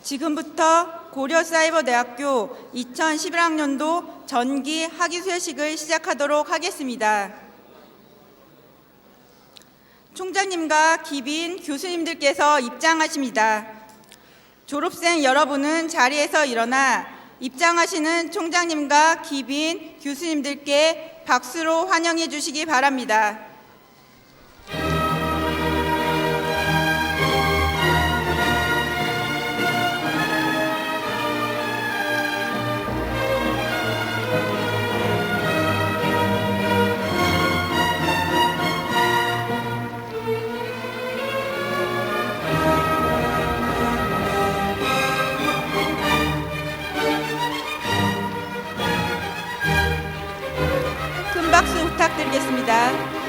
지금부터 고려사이버대학교 2011학년도 전기 학위수여식을 시작하도록 하겠습니다. 총장님과 기빈 교수님들께서 입장하십니다. 졸업생 여러분은 자리에서 일어나 입장하시는 총장님과 기빈 교수님들께 박수로 환영해 주시기 바랍니다. 큰 박수 부탁드리겠습니다.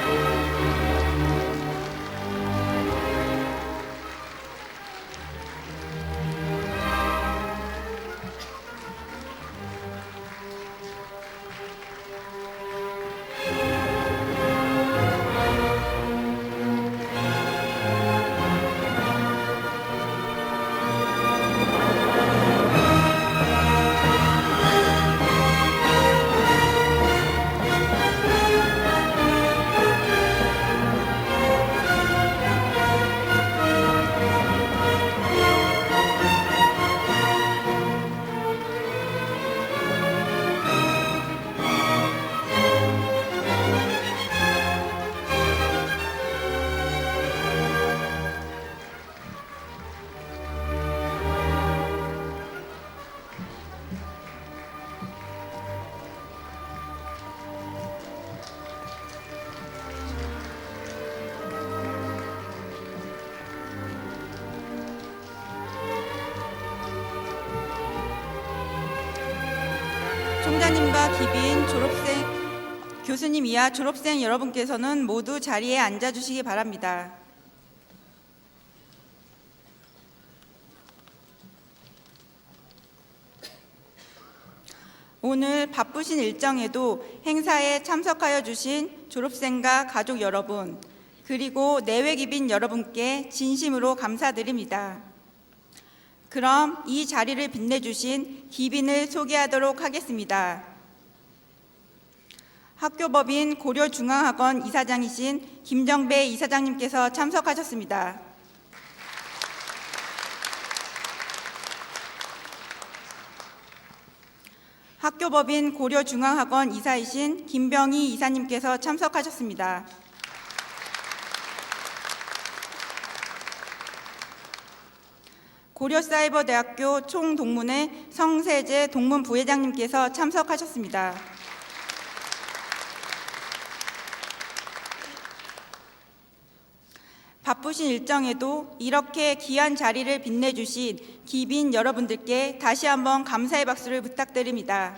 총장님과 기빈 교수님 이하 졸업생 여러분께서는 모두 자리에 앉아주시기 바랍니다. 오늘 바쁘신 일정에도 행사에 참석하여 주신 졸업생과 가족 여러분, 그리고 내외 기빈 여러분께 진심으로 감사드립니다. 그럼 이 자리를 빛내주신 기빈을 소개하도록 하겠습니다. 학교법인 고려중앙학원 이사장이신 김정배 이사장님께서 참석하셨습니다. 학교법인 고려중앙학원 이사이신 김병희 이사님께서 참석하셨습니다. 고려사이버대학교 총동문회 성세재 동문부회장님께서 참석하셨습니다. 바쁘신 일정에도 이렇게 귀한 자리를 빛내주신 기빈 여러분들께 다시 한번 감사의 박수를 부탁드립니다.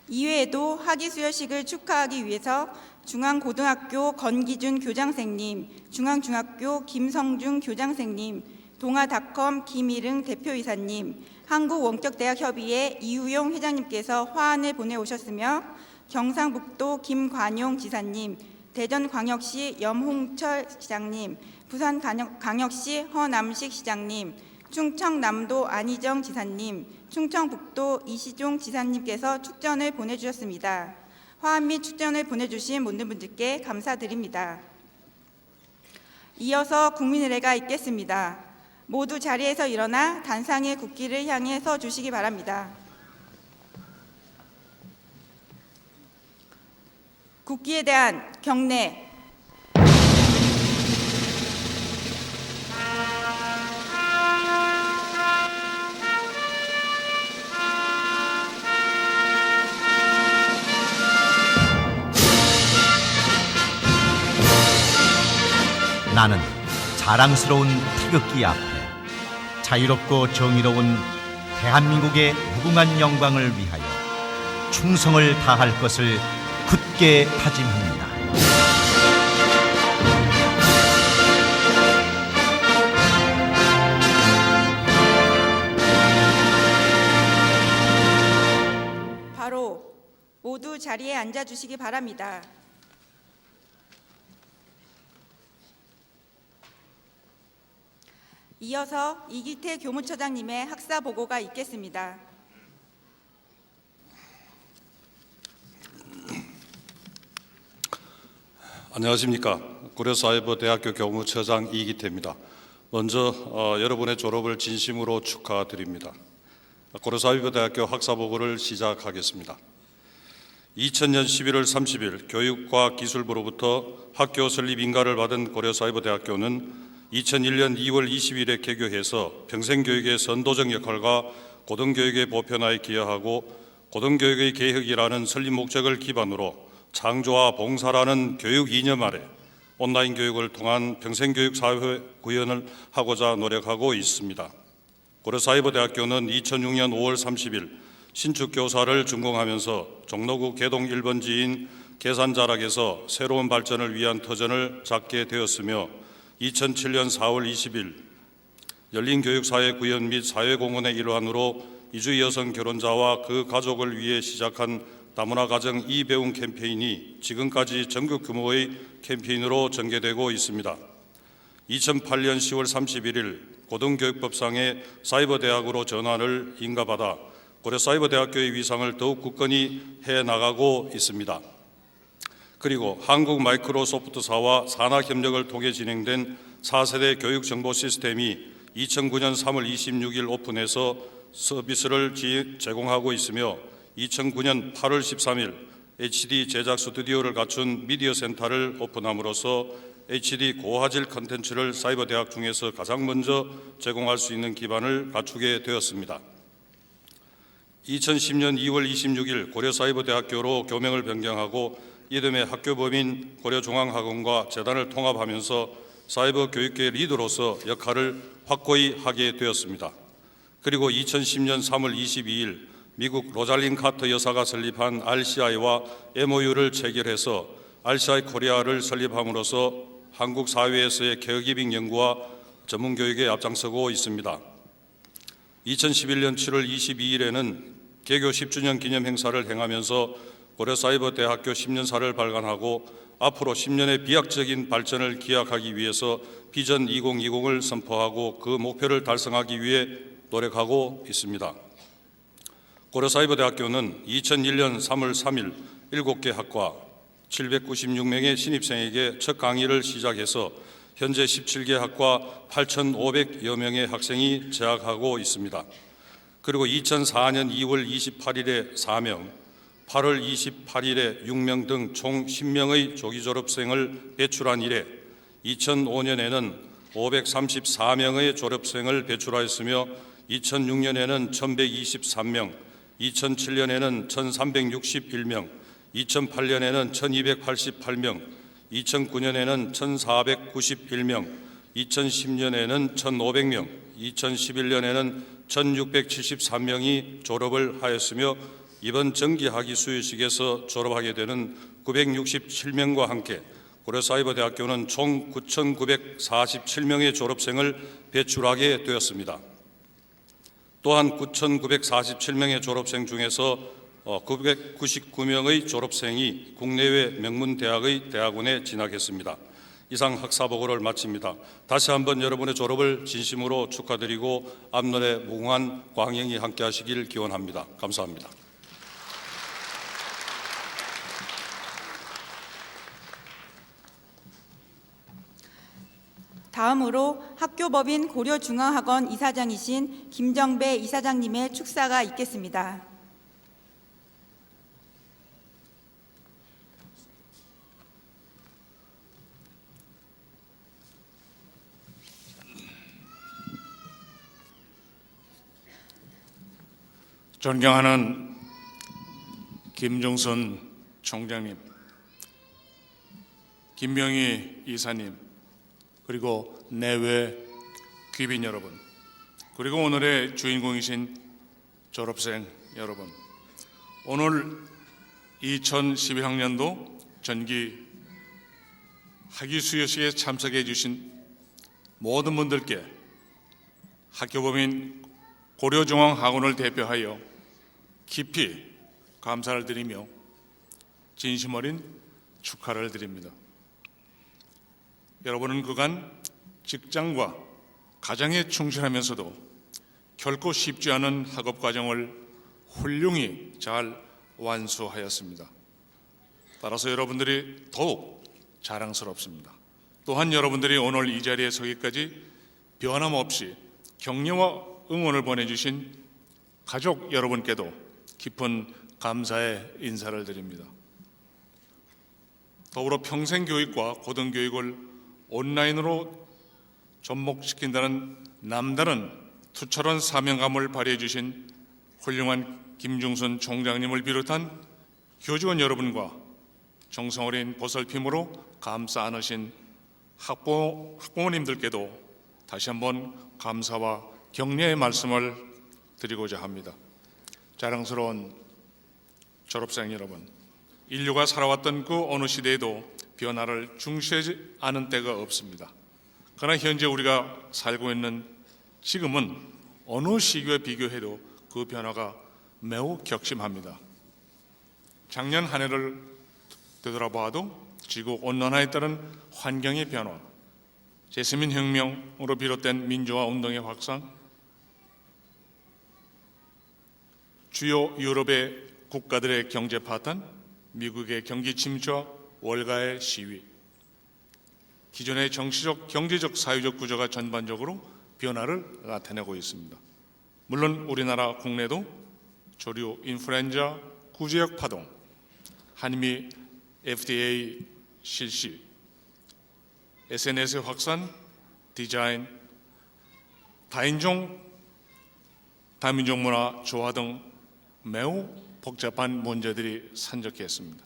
이외에도 학위수여식을 축하하기 위해서 중앙고등학교 건기준 교장생님, 중앙중학교 김성중 교장생님, 동아닷컴 김일흥 대표이사님, 한국원격대학협의회 이우용 회장님께서 화환을 보내오셨으며 경상북도 김관용 지사님, 대전광역시 염홍철 시장님, 부산광역시 허남식 시장님, 충청남도 안희정 지사님, 충청북도 이시종 지사님께서 축전을 보내주셨습니다. 화환 및 축전을 보내주신 모든 분들께 감사드립니다. 이어서 국민의례가 있겠습니다. 모두 자리에서 일어나 단상의 국기를 향해 서 주시기 바랍니다. 국기에 대한 경례. 나는 자랑스러운 태극기 앞에 자유롭고 정의로운 대한민국의 무궁한 영광을 위하여 충성을 다할 것을 굳게 다짐합니다. 바로 모두 자리에 앉아주시기 바랍니다. 이어서 이기태 교무처장님의 학사 보고가 있겠습니다. 안녕하십니까. 고려사이버대학교 교무처장 이기태입니다. 먼저 여러분의 졸업을 진심으로 축하드립니다. 고려사이버대학교 학사보고를 시작하겠습니다. 2000년 11월 30일 교육과기술부로부터 학교 설립 인가를 받은 고려사이버대학교는 2001년 2월 20일에 개교해서 평생교육의 선도적 역할과 고등교육의 보편화에 기여하고 고등교육의 개혁이라는 설립 목적을 기반으로 창조와 봉사라는 교육 이념 아래 온라인 교육을 통한 평생교육 사회 구현을 하고자 노력하고 있습니다. 고려사이버대학교는 2006년 5월 30일 신축교사를 준공하면서 종로구 개동 1번지인 계산자락에서 새로운 발전을 위한 터전을 잡게 되었으며 2007년 4월 20일 열린교육사회 구현 및 사회공헌의 일환으로 이주 여성 결혼자와 그 가족을 위해 시작한 다문화 가정 이배움 캠페인이 지금까지 전국 규모의 캠페인으로 전개되고 있습니다. 2008년 10월 31일 고등교육법상의 사이버대학으로 전환을 인가받아 고려사이버대학교의 위상을 더욱 굳건히 해나가고 있습니다. 그리고 한국마이크로소프트사와 산학협력을 통해 진행된 4세대 교육정보 시스템이 2009년 3월 26일 오픈해서 서비스를 제공하고 있으며 2009년 8월 13일 HD 제작 스튜디오를 갖춘 미디어 센터를 오픈함으로써 HD 고화질 콘텐츠를 사이버대학 중에서 가장 먼저 제공할 수 있는 기반을 갖추게 되었습니다. 2010년 2월 26일 고려사이버대학교로 교명을 변경하고 이듬해 학교법인 고려중앙학원과 재단을 통합하면서 사이버 교육계 리더로서 역할을 확고히 하게 되었습니다. 그리고 2010년 3월 22일 미국 로잘린 카터 여사가 설립한 RCI와 MOU를 체결해서 RCI 코리아를 설립함으로써 한국 사회에서의 케어기빙 연구와 전문교육에 앞장서고 있습니다. 2011년 7월 22일에는 개교 10주년 기념 행사를 행하면서 고려사이버대학교 10년사를 발간하고 앞으로 10년의 비약적인 발전을 기약하기 위해서 비전 2020을 선포하고 그 목표를 달성하기 위해 노력하고 있습니다. 고려사이버대학교는 2001년 3월 3일 7개 학과 796명의 신입생에게 첫 강의를 시작해서 현재 17개 학과 8,500여 명의 학생이 재학하고 있습니다. 그리고 2004년 2월 28일에 4명, 8월 28일에 6명 등 총 10명의 조기 졸업생을 배출한 이래 2005년에는 534명의 졸업생을 배출하였으며 2006년에는 1,123명, 2007년에는 1,361명, 2008년에는 1,288명, 2009년에는 1,491명, 2010년에는 1,500명, 2011년에는 1,673명이 졸업을 하였으며 이번 정기학위 수여식에서 졸업하게 되는 967명과 함께 고려사이버대학교는 총 9,947명의 졸업생을 배출하게 되었습니다. 또한 9,947명의 졸업생 중에서 999명의 졸업생이 국내외 명문대학의 대학원에 진학했습니다. 이상 학사보고를 마칩니다. 다시 한번 여러분의 졸업을 진심으로 축하드리고 앞날에 무궁한 광영이 함께 하시길 기원합니다. 감사합니다. 다음으로 학교법인 고려중앙학원 이사장이신 김정배 이사장님의 축사가 있겠습니다. 존경하는 김종선 총장님, 김명희 이사님, 그리고 내외 귀빈 여러분, 그리고 오늘의 주인공이신 졸업생 여러분, 오늘 2012학년도 전기 학위 수여식에 참석해 주신 모든 분들께 학교법인 고려중앙학원을 대표하여 깊이 감사를 드리며 진심 어린 축하를 드립니다. 여러분은 그간 직장과 가장에 충실하면서도 결코 쉽지 않은 학업 과정을 훌륭히 잘 완수하였습니다. 따라서 여러분들이 더욱 자랑스럽습니다. 또한 여러분들이 오늘 이 자리에 서기까지 변함없이 격려와 응원을 보내주신 가족 여러분께도 깊은 감사의 인사를 드립니다. 더불어 평생교육과 고등교육을 온라인으로 접목시킨다는 남다른 투철한 사명감을 발휘해 주신 훌륭한 김중순 총장님을 비롯한 교직원 여러분과 정성 어린 보살핌으로 감싸 안으신 학부모님들께도 다시 한번 감사와 격려의 말씀을 드리고자 합니다. 자랑스러운 졸업생 여러분, 인류가 살아왔던 그 어느 시대에도 변화를 중시하지 않은 때가 없습니다. 그러나 현재 우리가 살고 있는 지금은 어느 시기와 비교해도 그 변화가 매우 격심합니다. 작년 한 해를 되돌아봐도 지구 온난화에 따른 환경의 변화, 제스민 혁명으로 비롯된 민주화 운동의 확산, 주요 유럽의 국가들의 경제 파탄, 미국의 경기 침체와 월가의 시위, 기존의 정치적, 경제적, 사회적 구조가 전반적으로 변화를 나타내고 있습니다. 물론 우리나라 국내도 조류, 인플루엔자, 구제역 파동, 한미 FDA 실시, SNS의 확산, 디자인, 다인종, 다민족 문화 조화 등 매우 복잡한 문제들이 산적했습니다.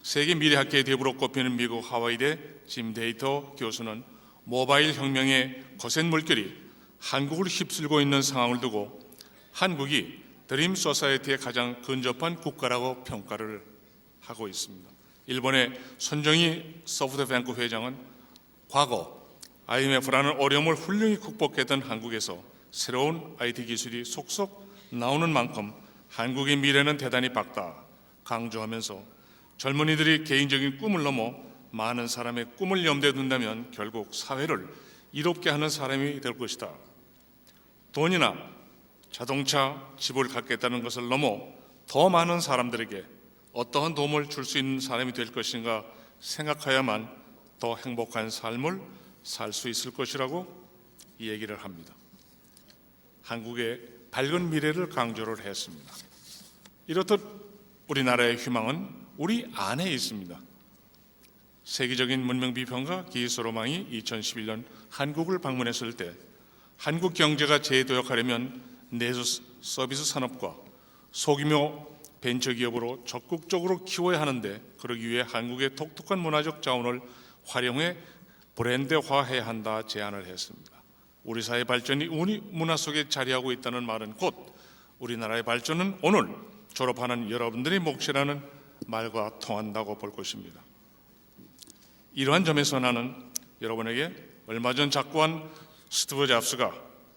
세계 미래학계의 대부로 꼽히는 미국 하와이대 짐 데이터 교수는 모바일 혁명의 거센 물결이 한국을 휩쓸고 있는 상황을 두고 한국이 드림 소사이어티의 가장 근접한 국가라고 평가를 하고 있습니다. 일본의 손정희 소프트뱅크 회장은 과거 IMF라는 어려움을 훌륭히 극복했던 한국에서 새로운 IT 기술이 속속 나오는 만큼 한국의 미래는 대단히 밝다 강조하면서 젊은이들이 개인적인 꿈을 넘어 많은 사람의 꿈을 염두에 둔다면 결국 사회를 이롭게 하는 사람이 될 것이다. 돈이나 자동차, 집을 갖겠다는 것을 넘어 더 많은 사람들에게 어떠한 도움을 줄 수 있는 사람이 될 것인가 생각해야만 더 행복한 삶을 살 수 있을 것이라고 이 얘기를 합니다. 한국의 밝은 미래를 강조를 했습니다. 이렇듯 우리나라의 희망은 우리 안에 있습니다. 세계적인 문명비평가 기이소로망이 2011년 한국을 방문했을 때 한국 경제가 재도약하려면 내수 서비스 산업과 소규모 벤처기업으로 적극적으로 키워야 하는데 그러기 위해 한국의 독특한 문화적 자원을 활용해 브랜드화해야 한다 제안을 했습니다. 우리 사회 발전이 우리 문화 속에 자리하고 있다는 말은 곧 우리나라의 발전은 오늘 졸업하는 여러분들의 몫이라는 말과 통한다고 볼 것입니다. 이러한 점에서 나는 여러분에게 얼마 전 작고한 스티브 잡스가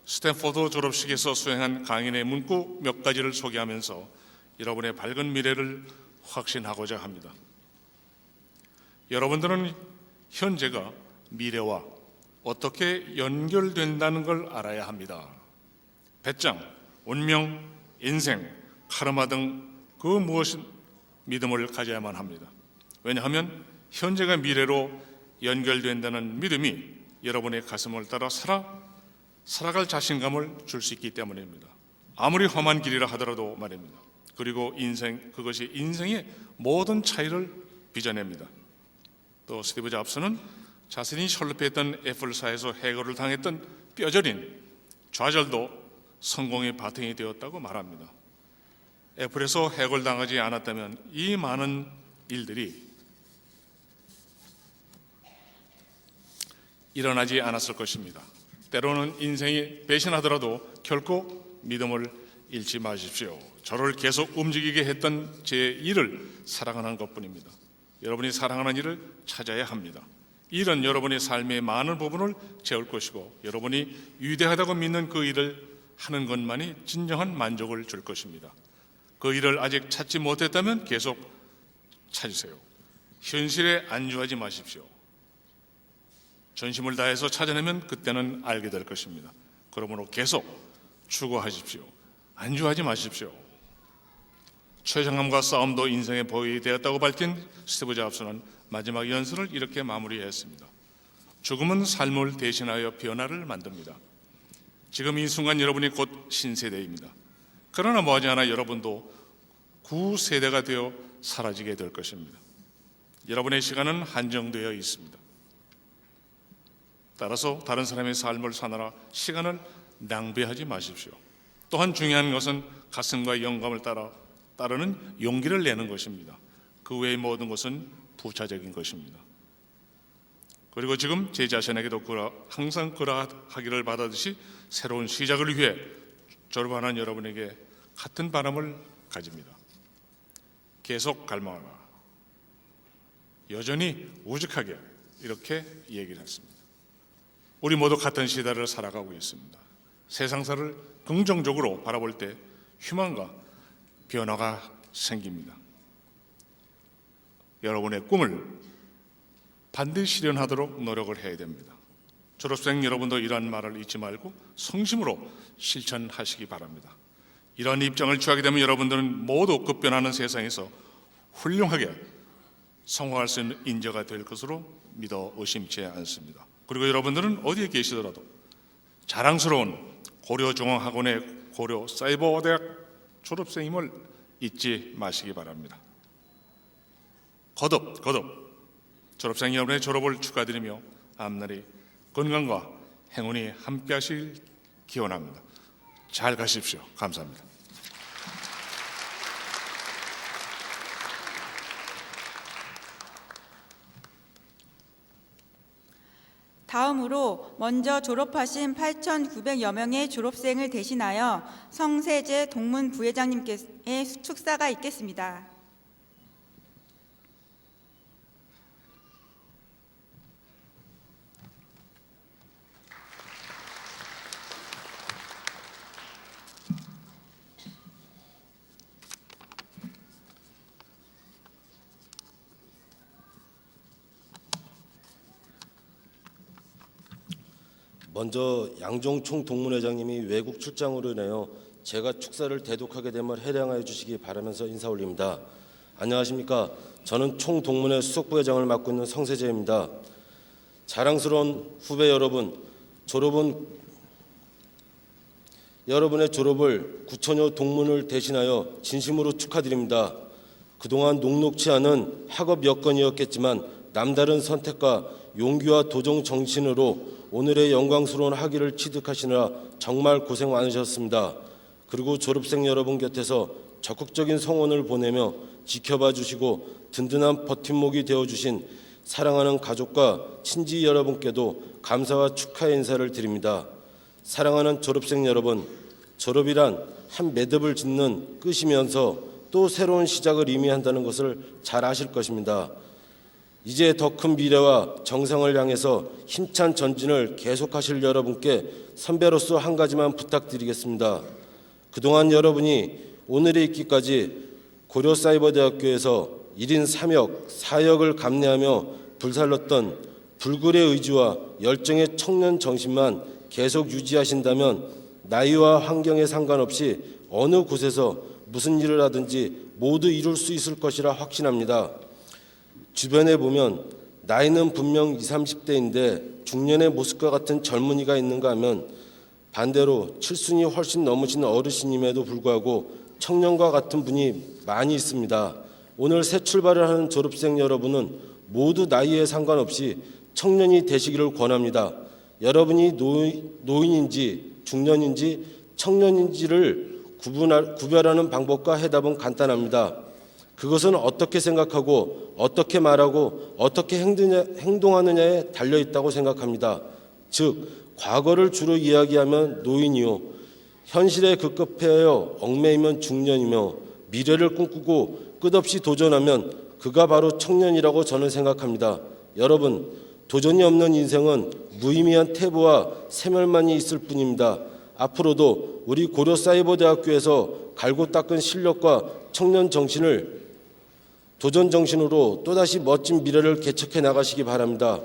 스탠포드 졸업식에서 수행한 강연의 문구 몇 가지를 소개하면서 여러분의 밝은 미래를 확신하고자 합니다. 여러분들은 현재가 미래와 어떻게 연결된다는 걸 알아야 합니다. 배짱, 운명, 인생, 카르마 등 그 무엇인 믿음을 가져야만 합니다. 왜냐하면 현재가 미래로 연결된다는 믿음이 여러분의 가슴을 따라 살아갈 자신감을 줄 수 있기 때문입니다. 아무리 험한 길이라 하더라도 말입니다. 그리고 그것이 인생의 모든 차이를 빚어냅니다. 또 스티브 잡스는 자신이 설립했던 애플사에서 해고를 당했던 뼈저린 좌절도 성공의 바탕이 되었다고 말합니다. 애플에서 해고를 당하지 않았다면 이 많은 일들이 일어나지 않았을 것입니다. 때로는 인생이 배신하더라도 결코 믿음을 잃지 마십시오. 저를 계속 움직이게 했던 제 일을 사랑하는 것뿐입니다. 여러분이 사랑하는 일을 찾아야 합니다. 일은 여러분의 삶의 많은 부분을 채울 것이고 여러분이 위대하다고 믿는 그 일을 하는 것만이 진정한 만족을 줄 것입니다. 그 일을 아직 찾지 못했다면 계속 찾으세요. 현실에 안주하지 마십시오. 전심을 다해서 찾아내면 그때는 알게 될 것입니다. 그러므로 계속 추구하십시오. 안주하지 마십시오. 최장암과 싸움도 인생의 보이 되었다고 밝힌 스티브 잡스는 마지막 연설을 이렇게 마무리했습니다. 죽음은 삶을 대신하여 변화를 만듭니다. 지금 이 순간 여러분이 곧 신세대입니다. 그러나 머지않아 여러분도 구세대가 되어 사라지게 될 것입니다. 여러분의 시간은 한정되어 있습니다. 따라서 다른 사람의 삶을 사느라 시간을 낭비하지 마십시오. 또한 중요한 것은 가슴과 영감을 따르는 용기를 내는 것입니다. 그 외의 모든 것은 부차적인 것입니다. 그리고 지금 제 자신에게도 항상 그러하기를 바라듯이 새로운 시작을 위해 졸업하는 여러분에게 같은 바람을 가집니다. 계속 갈망하라. 여전히 우직하게 이렇게 얘기를 했습니다. 우리 모두 같은 시대를 살아가고 있습니다. 세상사를 긍정적으로 바라볼 때 희망과 변화가 생깁니다. 여러분의 꿈을 반드시 실현하도록 노력을 해야 됩니다. 졸업생 여러분도 이러한 말을 잊지 말고 성심으로 실천하시기 바랍니다. 이러한 입장을 취하게 되면 여러분들은 모두 급변하는 세상에서 훌륭하게 성공할 수 있는 인재가 될 것으로 믿어 의심치 않습니다. 그리고 여러분들은 어디에 계시더라도 자랑스러운 고려중앙학원의 고려사이버대학 졸업생임을 잊지 마시기 바랍니다. 거듭 졸업생 여러분의 졸업을 축하드리며 앞날이 건강과 행운이 함께하시길 기원합니다. 잘 가십시오. 감사합니다. 다음으로 먼저 졸업하신 8,900여 명의 졸업생을 대신하여 성세재 동문 부회장님께의 축사가 있겠습니다. 먼저 양종 총동문회장님이 외국 출장으로 인하여 제가 축사를 대독하게 됨을 해량하여 주시기 바라면서 인사 올립니다. 안녕하십니까. 저는 총동문회 수석부회장을 맡고 있는 성세재입니다. 자랑스러운 후배 여러분, 여러분의 졸업을 9천여 동문을 대신하여 진심으로 축하드립니다. 그동안 녹록치 않은 학업 여건이었겠지만 남다른 선택과 용기와 도전 정신으로 오늘의 영광스러운 학위를 취득하시느라 정말 고생 많으셨습니다. 그리고 졸업생 여러분 곁에서 적극적인 성원을 보내며 지켜봐 주시고 든든한 버팀목이 되어주신 사랑하는 가족과 친지 여러분께도 감사와 축하의 인사를 드립니다. 사랑하는 졸업생 여러분, 졸업이란 한 매듭을 짓는 끝이면서 또 새로운 시작을 의미한다는 것을 잘 아실 것입니다. 이제 더 큰 미래와 정상을 향해서 힘찬 전진을 계속하실 여러분께 선배로서 한 가지만 부탁드리겠습니다. 그동안 여러분이 오늘에 있기까지 고려사이버대학교에서 1인 3역, 4역을 감내하며 불살랐던 불굴의 의지와 열정의 청년 정신만 계속 유지하신다면 나이와 환경에 상관없이 어느 곳에서 무슨 일을 하든지 모두 이룰 수 있을 것이라 확신합니다. 주변에 보면 나이는 분명 20, 30대인데 중년의 모습과 같은 젊은이가 있는가 하면 반대로 칠순이 훨씬 넘으신 어르신임에도 불구하고 청년과 같은 분이 많이 있습니다. 오늘 새 출발을 하는 졸업생 여러분은 모두 나이에 상관없이 청년이 되시기를 권합니다. 여러분이 노인인지 중년인지 청년인지를 구별하는 방법과 해답은 간단합니다. 그것은 어떻게 생각하고 어떻게 말하고 어떻게 행동하느냐에 달려있다고 생각합니다. 즉 과거를 주로 이야기하면 노인이요, 현실에 급급해하여 얽매이면 중년이며 미래를 꿈꾸고 끝없이 도전하면 그가 바로 청년이라고 저는 생각합니다. 여러분, 도전이 없는 인생은 무의미한 태보와 세멸만이 있을 뿐입니다. 앞으로도 우리 고려사이버대학교에서 갈고 닦은 실력과 청년 정신을 도전 정신으로 또다시 멋진 미래를 개척해 나가시기 바랍니다.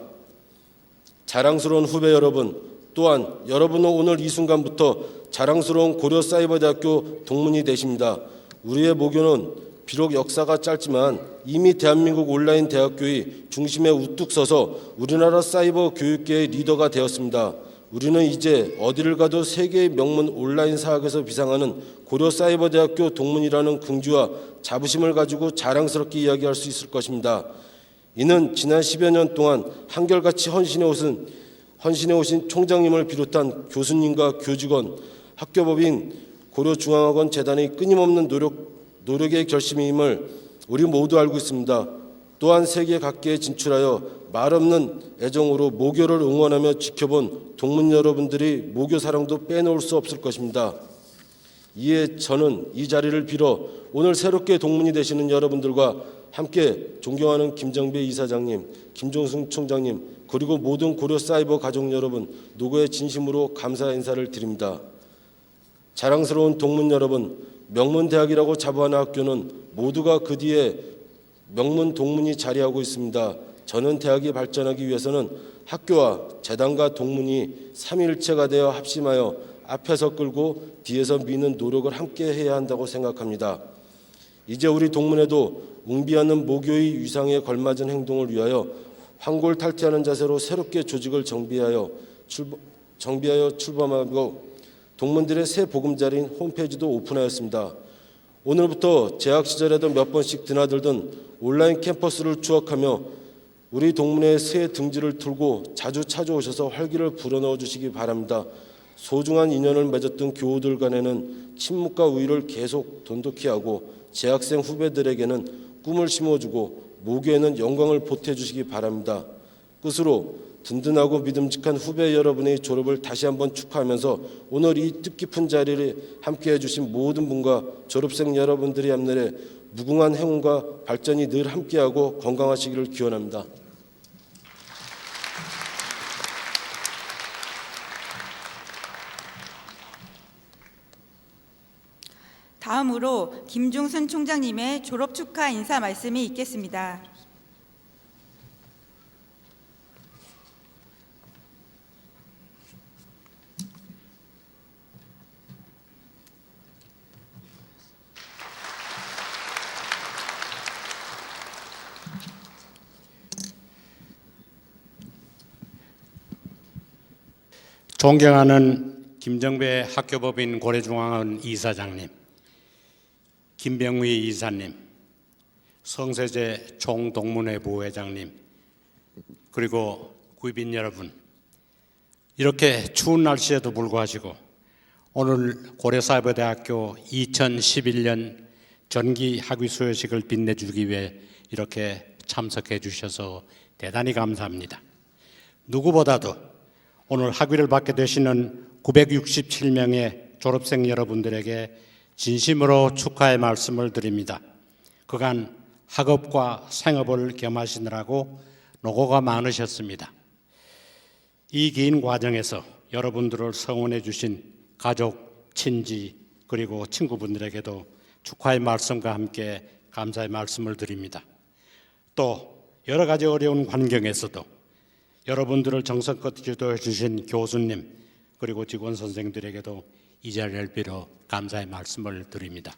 자랑스러운 후배 여러분, 또한 여러분은 오늘 이 순간부터 자랑스러운 고려사이버대학교 동문이 되십니다. 우리의 모교는 비록 역사가 짧지만 이미 대한민국 온라인 대학교의 중심에 우뚝 서서 우리나라 사이버 교육계의 리더가 되었습니다. 우리는 이제 어디를 가도 세계의 명문 온라인 사학에서 비상하는 고려사이버대학교 동문이라는 긍지와 자부심을 가지고 자랑스럽게 이야기할 수 있을 것입니다. 이는 지난 10여 년 동안 한결같이 헌신해 오신 총장님을 비롯한 교수님과 교직원, 학교법인 고려중앙학원 재단의 끊임없는 노력의 결심임을 우리 모두 알고 있습니다. 또한 세계 각계에 진출하여 말없는 애정으로 모교를 응원하며 지켜본 동문 여러분들이 모교 사랑도 빼놓을 수 없을 것입니다. 이에 저는 이 자리를 빌어 오늘 새롭게 동문이 되시는 여러분들과 함께 존경하는 김정배 이사장님, 김종승 총장님, 그리고 모든 고려사이버 가족 여러분, 노고에 진심으로 감사 인사를 드립니다. 자랑스러운 동문 여러분, 명문대학이라고 자부하는 학교는 모두가 그 뒤에 명문 동문이 자리하고 있습니다. 저는 대학이 발전하기 위해서는 학교와 재단과 동문이 삼위일체가 되어 합심하여 앞에서 끌고 뒤에서 미는 노력을 함께 해야 한다고 생각합니다. 이제 우리 동문에도 웅비하는 모교의 위상에 걸맞은 행동을 위하여 황골탈퇴하는 자세로 새롭게 조직을 정비하여 출범하고 동문들의 새 보금자리인 홈페이지도 오픈하였습니다. 오늘부터 재학 시절에도 몇 번씩 드나들던 온라인 캠퍼스를 추억하며 우리 동문의 새 등지를 틀고 자주 찾아오셔서 활기를 불어넣어 주시기 바랍니다. 소중한 인연을 맺었던 교우들 간에는 침묵과 우위를 계속 돈독히 하고 재학생 후배들에게는 꿈을 심어주고 모교에는 영광을 보태주시기 바랍니다. 끝으로 든든하고 믿음직한 후배 여러분의 졸업을 다시 한번 축하하면서 오늘 이 뜻깊은 자리를 함께해 주신 모든 분과 졸업생 여러분들의 앞날에 무궁한 행운과 발전이 늘 함께하고 건강하시기를 기원합니다. 다음으로 김중순 총장님의 졸업 축하 인사 말씀이 있겠습니다. 존경하는 김정배 학교법인 고려중앙학원 이사장님, 김병휘 이사님, 성세재 총동문회 부회장님, 그리고 quý賓여러분, 이렇게 추운 날씨에도 불구하고 오늘 고려사이버대학교 2011년 전기 학위 수여식을 빛내주기 위해 이렇게 참석해 주셔서 대단히 감사합니다. 누구보다도 오늘 학위를 받게 되시는 967명의 졸업생 여러분들에게 진심으로 축하의 말씀을 드립니다. 그간 학업과 생업을 겸하시느라고 노고가 많으셨습니다. 이 긴 과정에서 여러분들을 성원해 주신 가족, 친지, 그리고 친구분들에게도 축하의 말씀과 함께 감사의 말씀을 드립니다. 또 여러 가지 어려운 환경에서도 여러분들을 정성껏 지도해 주신 교수님 그리고 직원 선생들에게도 이 자리를 빌어 감사의 말씀을 드립니다.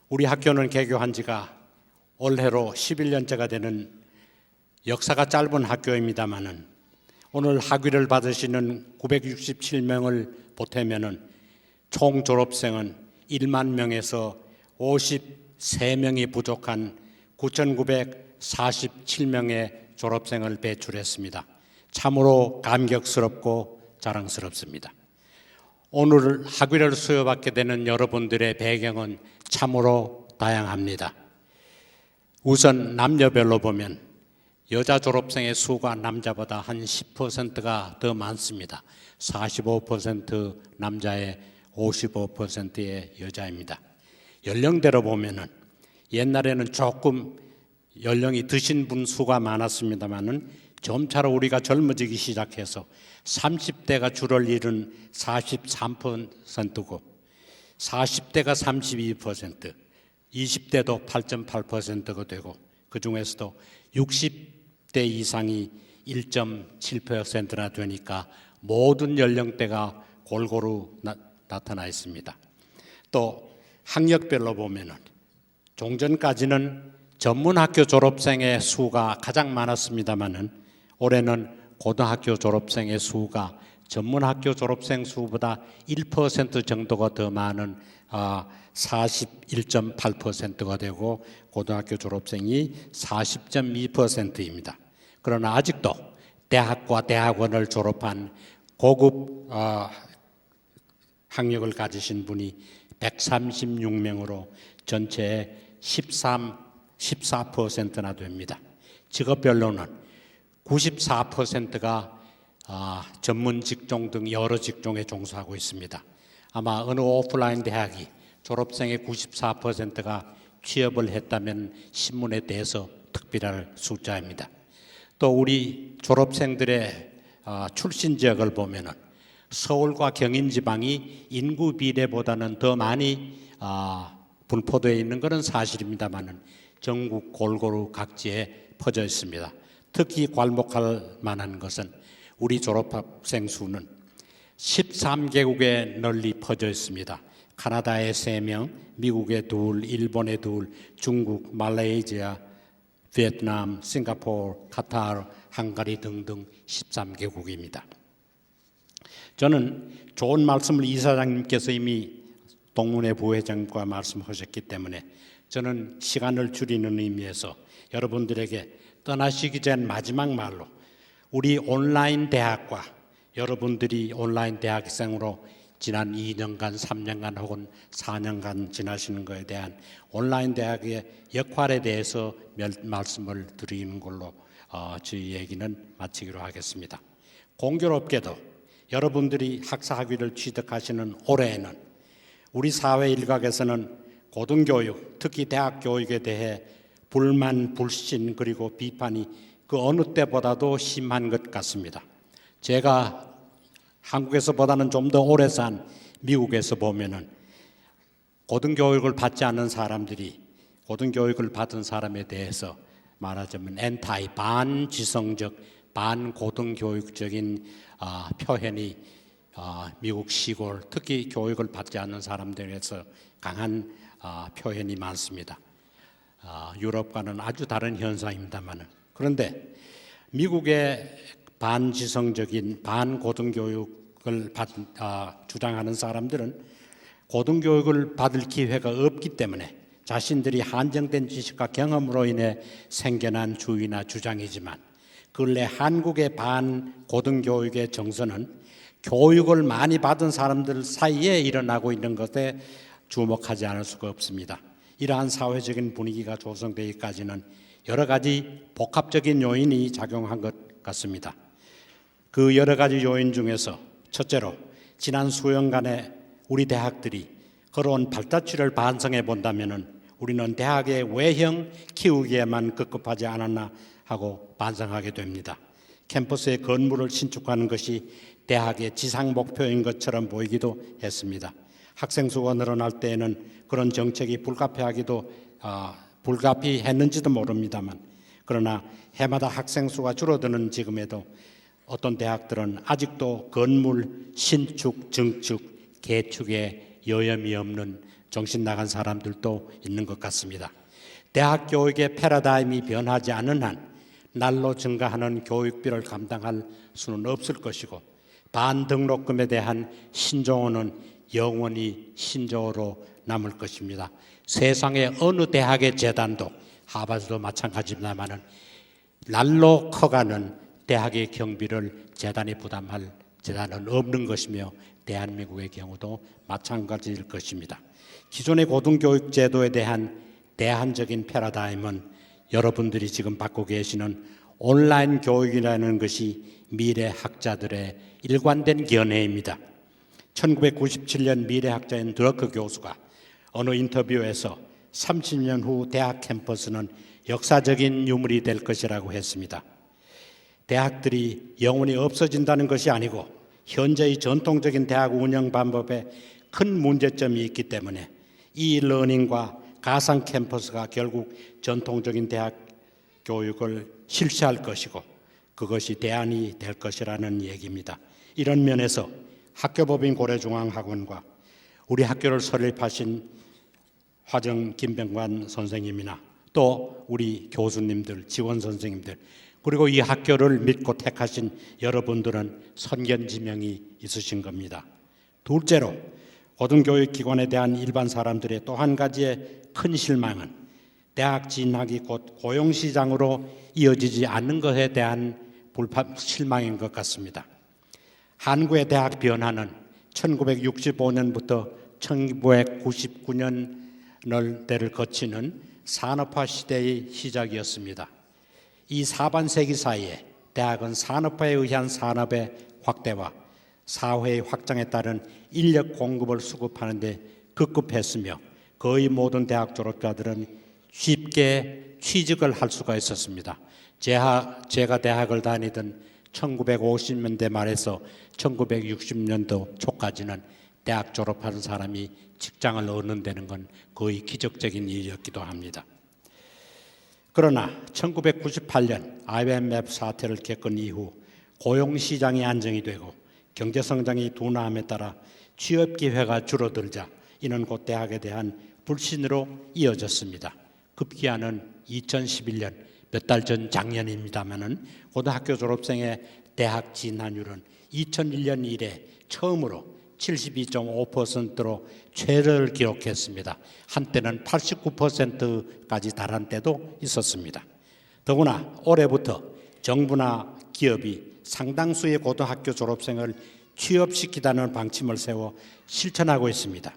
우리 학교는 개교한 지가 올해로 11년째가 되는 역사가 짧은 학교입니다마는 오늘 학위를 받으시는 967명을 보태면은 총 졸업생은 1만 명에서 53명이 부족한 9,947명의 졸업생을 배출했습니다. 참으로 감격스럽고 자랑스럽습니다. 오늘 학위를 수여받게 되는 여러분들의 배경은 참으로 다양합니다. 우선 남녀별로 보면 여자 졸업생의 수가 남자보다 한 10%가 더 많습니다. 45% 남자의 55%의 여자입니다. 연령대로 보면은 옛날에는 조금 연령이 드신 분 수가 많았습니다만은 점차로 우리가 젊어지기 시작해서 30대가 줄을 이룬 43%고 40대가 32%, 20대도 8.8%가 되고 그 중에서도 60대 이상이 1.7%나 되니까 모든 연령대가 골고루 나타나 있습니다. 또 학력별로 보면은 종전까지는 전문학교 졸업생의 수가 가장 많았습니다만은 올해는 고등학교 졸업생의 수가 전문학교 졸업생 수보다 1% 정도가 더 많은 41.8%가 되고 고등학교 졸업생이 40.2%입니다. 그러나 아직도 대학과 대학원을 졸업한 고급 학력을 가지신 분이 136명으로 전체의 14%나 됩니다. 직업별로는 94%가 전문 직종 등 여러 직종에 종사하고 있습니다. 아마 어느 오프라인 대학이 졸업생의 94%가 취업을 했다면 신문에 대해서 특별할 숫자입니다. 또 우리 졸업생들의 출신 지역을 보면은 서울과 경인 지방이 인구 비례보다는 더 많이 분포되어 있는 것은 사실입니다만은 전국 골고루 각지에 퍼져 있습니다. 특히 괄목할 만한 것은 우리 졸업생 수는 13개국에 널리 퍼져 있습니다. 카나다에 3명, 미국에 2, 일본에 2, 중국, 말레이시아, 베트남, 싱가포르, 카타르, 헝가리 등등 13개국입니다. 저는 좋은 말씀을 이사장님께서 이미 동문회 부회장과 말씀하셨기 때문에 저는 시간을 줄이는 의미에서 여러분들에게 떠나시기 전 마지막 말로 우리 온라인 대학과 여러분들이 온라인 대학생으로 지난 2년간, 3년간 혹은 4년간 지나시는 것에 대한 온라인 대학의 역할에 대해서 말씀을 드리는 걸로 저희 얘기는 마치기로 하겠습니다. 공교롭게도 여러분들이 학사학위를 취득하시는 올해에는 우리 사회 일각에서는 고등교육, 특히 대학 교육에 대해 불만, 불신 그리고 비판이 그 어느 때보다도 심한 것 같습니다. 제가 한국에서보다는 좀 더 오래 산 미국에서 보면은 고등교육을 받지 않는 사람들이 고등교육을 받은 사람에 대해서 말하자면 엔타이, 반지성적, 반고등교육적인 표현이 미국 시골, 특히 교육을 받지 않는 사람들에서 강한 표현이 많습니다. 유럽과는 아주 다른 현상입니다만 그런데 미국의 반지성적인 반고등교육을 주장하는 사람들은 고등교육을 받을 기회가 없기 때문에 자신들이 한정된 지식과 경험으로 인해 생겨난 주의나 주장이지만 근래 한국의 반고등교육의 정서는 교육을 많이 받은 사람들 사이에 일어나고 있는 것에 주목하지 않을 수가 없습니다. 이러한 사회적인 분위기가 조성되기까지는 여러 가지 복합적인 요인이 작용한 것 같습니다. 그 여러 가지 요인 중에서 첫째로 지난 수년간의 우리 대학들이 걸어온 발자취를 반성해 본다면 우리는 대학의 외형 키우기에만 급급하지 않았나 하고 반성하게 됩니다. 캠퍼스의 건물을 신축하는 것이 대학의 지상 목표인 것처럼 보이기도 했습니다. 학생 수가 늘어날 때에는 그런 정책이 불가피했는지도 모릅니다만 그러나 해마다 학생 수가 줄어드는 지금에도 어떤 대학들은 아직도 건물 신축, 증축, 개축에 여염이 없는 정신 나간 사람들도 있는 것 같습니다. 대학 교육의 패러다임이 변하지 않는 한 날로 증가하는 교육비를 감당할 수는 없을 것이고 반등록금에 대한 신조어는 영원히 신조어로 남을 것입니다. 세상의 어느 대학의 재단도 하버드도 마찬가지입니다만 날로 커가는 대학의 경비를 재단이 부담할 재단은 없는 것이며 대한민국의 경우도 마찬가지일 것입니다. 기존의 고등교육 제도에 대한 대안적인 패러다임은 여러분들이 지금 받고 계시는 온라인 교육이라는 것이 미래 학자들의 일관된 견해입니다. 1997년 미래학자인 드러크 교수가 어느 인터뷰에서 30년 후 대학 캠퍼스는 역사적인 유물이 될 것이라고 했습니다. 대학들이 영원히 없어진다는 것이 아니고 현재의 전통적인 대학 운영 방법에 큰 문제점이 있기 때문에 이러닝과 가상 캠퍼스가 결국 전통적인 대학 교육을 실시할 것이고 그것이 대안이 될 것이라는 얘기입니다. 이런 면에서 학교법인 고려중앙학원과 우리 학교를 설립하신 화정 김병관 선생님이나 또 우리 교수님들, 지원 선생님들, 그리고 이 학교를 믿고 택하신 여러분들은 선견지명이 있으신 겁니다. 둘째로 고등교육기관에 대한 일반 사람들의 또 한 가지의 큰 실망은 대학 진학이 곧 고용시장으로 이어지지 않는 것에 대한 실망인 것 같습니다. 한국의 대학 변화는 1965년부터 1999년을 거치는 산업화 시대의 시작이었습니다. 이 사반세기 사이에 대학은 산업화에 의한 산업의 확대와 사회의 확장에 따른 인력 공급을 수급하는 데 급급했으며 거의 모든 대학 졸업자들은 쉽게 취직을 할 수가 있었습니다. 제가 대학을 다니던 1950년대 말에서 1960년도 초까지는 대학 졸업하는 사람이 직장을 얻는다는 건 거의 기적적인 일이었기도 합니다. 그러나 1998년 IMF 사태를 겪은 이후 고용시장이 안정이 되고 경제성장이 둔화함에 따라 취업 기회가 줄어들자 이는 곧 대학에 대한 불신으로 이어졌습니다. 급기야는 2011년 몇 달 전 작년입니다마는 고등학교 졸업생의 대학 진학률은 2001년 이래 처음으로 72.5%로 최저를 기록했습니다. 한때는 89%까지 달한 때도 있었습니다. 더구나 올해부터 정부나 기업이 상당수의 고등학교 졸업생을 취업시키다는 방침을 세워 실천하고 있습니다.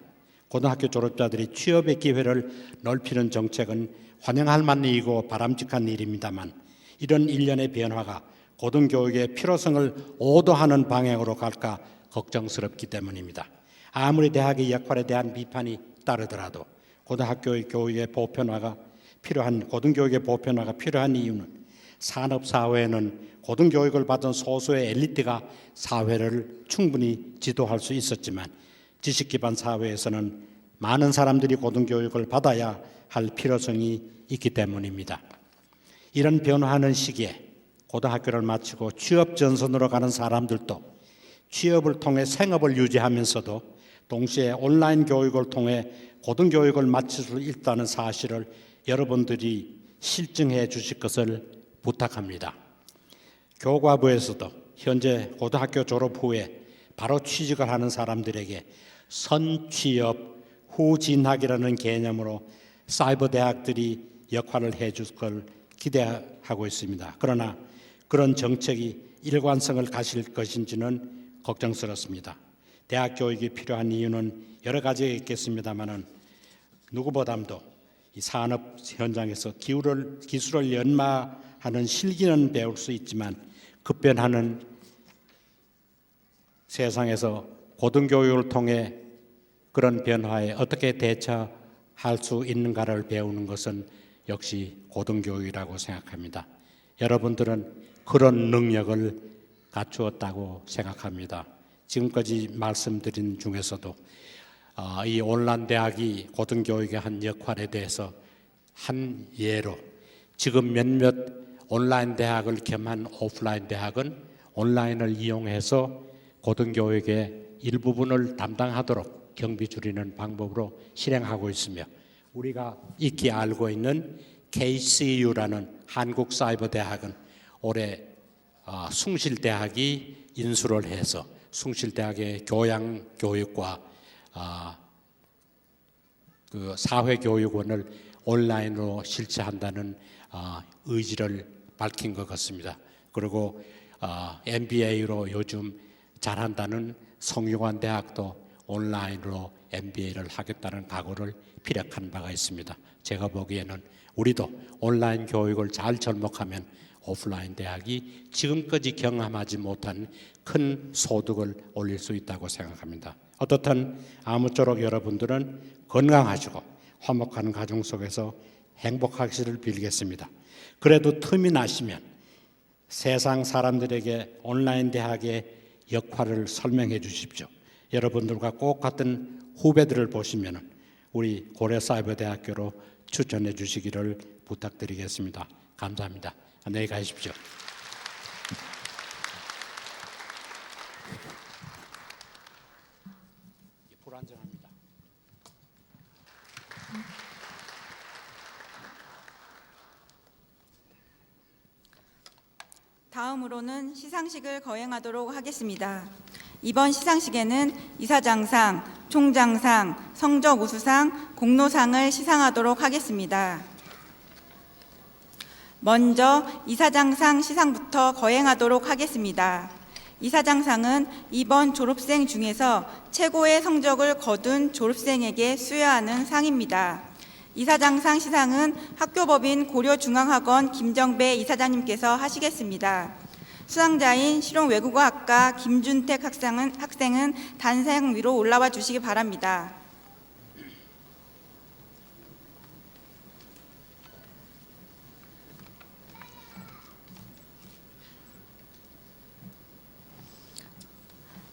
고등학교 졸업자들이 취업의 기회를 넓히는 정책은 환영할 만한 일이고 바람직한 일입니다만 이런 일련의 변화가 고등교육의 필요성을 오도하는 방향으로 갈까 걱정스럽기 때문입니다. 아무리 대학의 역할에 대한 비판이 따르더라도 고등교육의 보편화가 필요한 이유는 산업사회에는 고등교육을 받은 소수의 엘리트가 사회를 충분히 지도할 수 있었지만 지식기반 사회에서는 많은 사람들이 고등교육을 받아야 할 필요성이 있기 때문입니다. 이런 변화하는 시기에 고등학교를 마치고 취업 전선으로 가는 사람들도 취업을 통해 생업을 유지하면서도 동시에 온라인 교육을 통해 고등교육을 마칠 수 있다는 사실을 여러분들이 실증해 주실 것을 부탁합니다. 교과부에서도 현재 고등학교 졸업 후에 바로 취직을 하는 사람들에게 선취업 후진학이라는 개념으로 사이버 대학들이 역할을 해줄 걸 기대하고 있습니다. 그러나 그런 정책이 일관성을 가질 것인지는 걱정스럽습니다. 대학 교육이 필요한 이유는 여러 가지가 있겠습니다만은 누구보다도 이 산업 현장에서 기술을 연마하는 실기는 배울 수 있지만 급변하는 세상에서 고등교육을 통해 그런 변화에 어떻게 대처할 수 있는가를 배우는 것은 역시 고등교육이라고 생각합니다. 여러분들은 그런 능력을 갖추었다고 생각합니다. 지금까지 말씀드린 중에서도 이 온라인 대학이 고등교육의 한 역할에 대해서 한 예로 지금 몇몇 온라인 대학을 겸한 오프라인 대학은 온라인을 이용해서 고등교육의 일부분을 담당하도록 경비 줄이는 방법으로 실행하고 있으며 우리가 익히 알고 있는 KCU라는 한국사이버대학은 올해 숭실대학이 인수를 해서 숭실대학의 교양교육과 그 사회교육원을 온라인으로 실시한다는 의지를 밝힌 것 같습니다. 그리고 MBA로 요즘 잘한다는 성균관 대학도 온라인으로 MBA를 하겠다는 각오를 피력한 바가 있습니다. 제가 보기에는 우리도 온라인 교육을 잘 접목하면 오프라인 대학이 지금까지 경험하지 못한 큰 소득을 올릴 수 있다고 생각합니다. 어떻든 아무쪼록 여러분들은 건강하시고 화목한 가정 속에서 행복하시기를 빌겠습니다. 그래도 틈이 나시면 세상 사람들에게 온라인 대학의 역할을 설명해 주십시오. 여러분들과 꼭 같은 후배들을 보시면 우리 고려사이버대학교로 추천해 주시기를 부탁드리겠습니다. 감사합니다. 안녕히 가십시오. 불안정합니다. 다음으로는 시상식을 거행하도록 하겠습니다. 이번 시상식에는 이사장상, 총장상, 성적우수상, 공로상을 시상하도록 하겠습니다. 먼저 이사장상 시상부터 거행하도록 하겠습니다. 이사장상은 이번 졸업생 중에서 최고의 성적을 거둔 졸업생에게 수여하는 상입니다. 이사장상 시상은 학교법인 고려중앙학원 김정배 이사장님께서 하시겠습니다. 수상자인 실용외국어학과 김준택 학생은 단상 위로 올라와 주시기 바랍니다.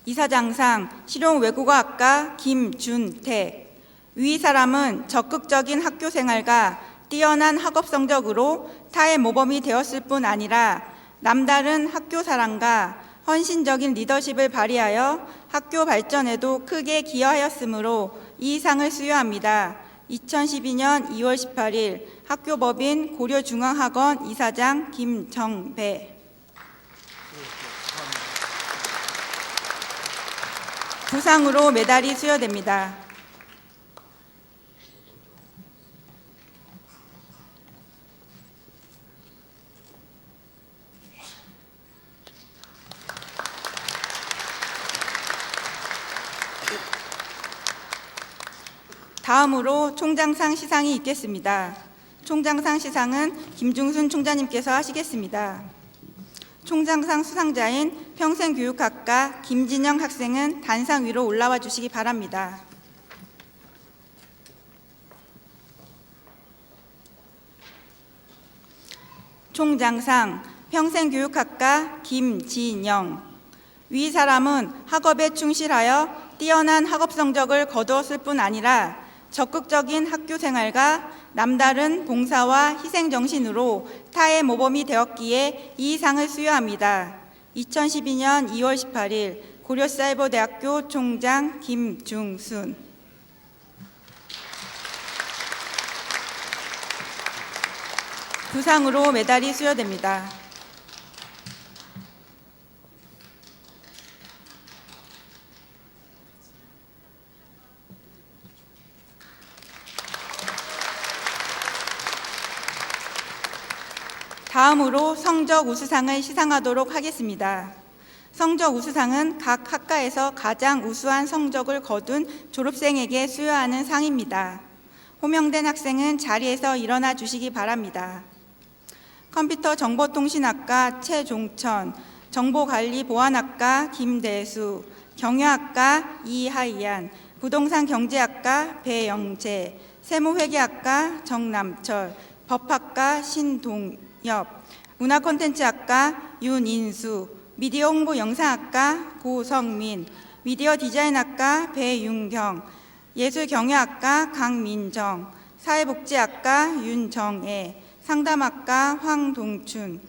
이사장상 실용외국어학과 김준택. 위 사람은 적극적인 학교 생활과 뛰어난 학업 성적으로 타의 모범이 되었을 뿐 아니라 남다른 학교 사랑과 헌신적인 리더십을 발휘하여 학교 발전에도 크게 기여하였으므로 이 상을 수여합니다. 2012년 2월 18일 학교법인 고려중앙학원 이사장 김정배. 부상으로 메달이 수여됩니다. 다음으로 총장상 시상이 있겠습니다. 총장상 시상은 김중순 총장님께서 하시겠습니다. 총장상 수상자인 평생교육학과 김진영 학생은 단상 위로 올라와 주시기 바랍니다. 총장상 평생교육학과 김진영. 위 사람은 학업에 충실하여 뛰어난 학업 성적을 거두었을 뿐 아니라 적극적인 학교 생활과 남다른 봉사와 희생 정신으로 타의 모범이 되었기에 이 상을 수여합니다. 2012년 2월 18일 고려사이버대학교 총장 김중순. 부상으로 메달이 수여됩니다. 다음으로 성적우수상을 시상하도록 하겠습니다. 성적우수상은 각 학과에서 가장 우수한 성적을 거둔 졸업생에게 수여하는 상입니다. 호명된 학생은 자리에서 일어나 주시기 바랍니다. 컴퓨터정보통신학과 최종천, 정보관리보안학과 김대수, 경영학과 이하이안, 부동산경제학과 배영재, 세무회계학과 정남철, 법학과 신동엽, 문화콘텐츠학과 윤인수, 미디어홍보영상학과 고성민, 미디어디자인학과 배윤경, 예술경영학과 강민정, 사회복지학과 윤정애, 상담학과 황동춘,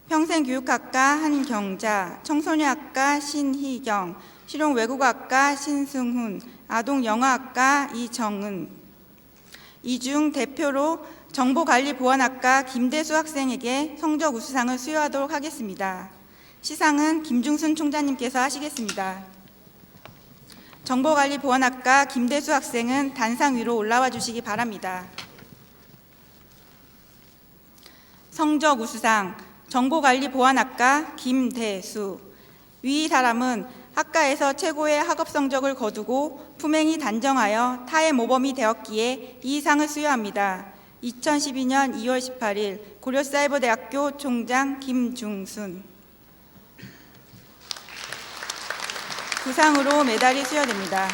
평생교육학과 한경자, 청소년학과 신희경, 실용외국어학과 신승훈, 아동영어학과 이정은. 이 중 대표로 정보관리보안학과 김대수 학생에게 성적우수상을 수여하도록 하겠습니다. 시상은 김중순 총장님께서 하시겠습니다. 정보관리보안학과 김대수 학생은 단상 위로 올라와 주시기 바랍니다. 성적우수상 정보관리보안학과 김대수. 위 사람은 학과에서 최고의 학업 성적을 거두고 품행이 단정하여 타의 모범이 되었기에 이 상을 수여합니다. 2012년 2월 18일 고려사이버대학교 총장 김중순. 부상으로 메달이 수여됩니다.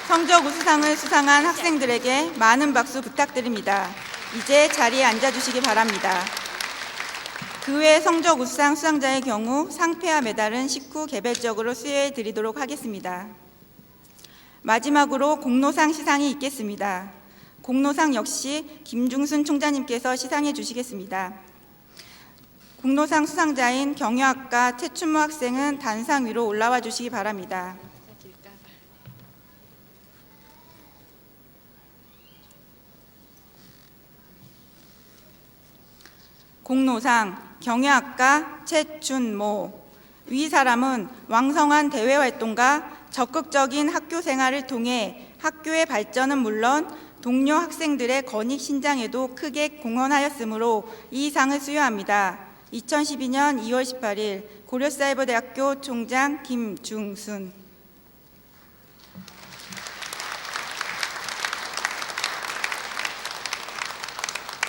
성적우수상을 수상한 학생들에게 많은 박수 부탁드립니다. 이제 자리에 앉아주시기 바랍니다. 그 외 성적우수상 수상자의 경우 상패와 메달은 식후 개별적으로 수여해 드리도록 하겠습니다. 마지막으로 공로상 시상이 있겠습니다. 공로상 역시 김중순 총장님께서 시상해 주시겠습니다. 공로상 수상자인 경영학과 최춘모 학생은 단상 위로 올라와 주시기 바랍니다. 공로상 경영학과 최춘모. 위 사람은 왕성한 대외활동과 적극적인 학교 생활을 통해 학교의 발전은 물론 동료 학생들의 권익 신장에도 크게 공헌하였으므로 이 상을 수여합니다. 2012년 2월 18일 고려사이버대학교 총장 김중순.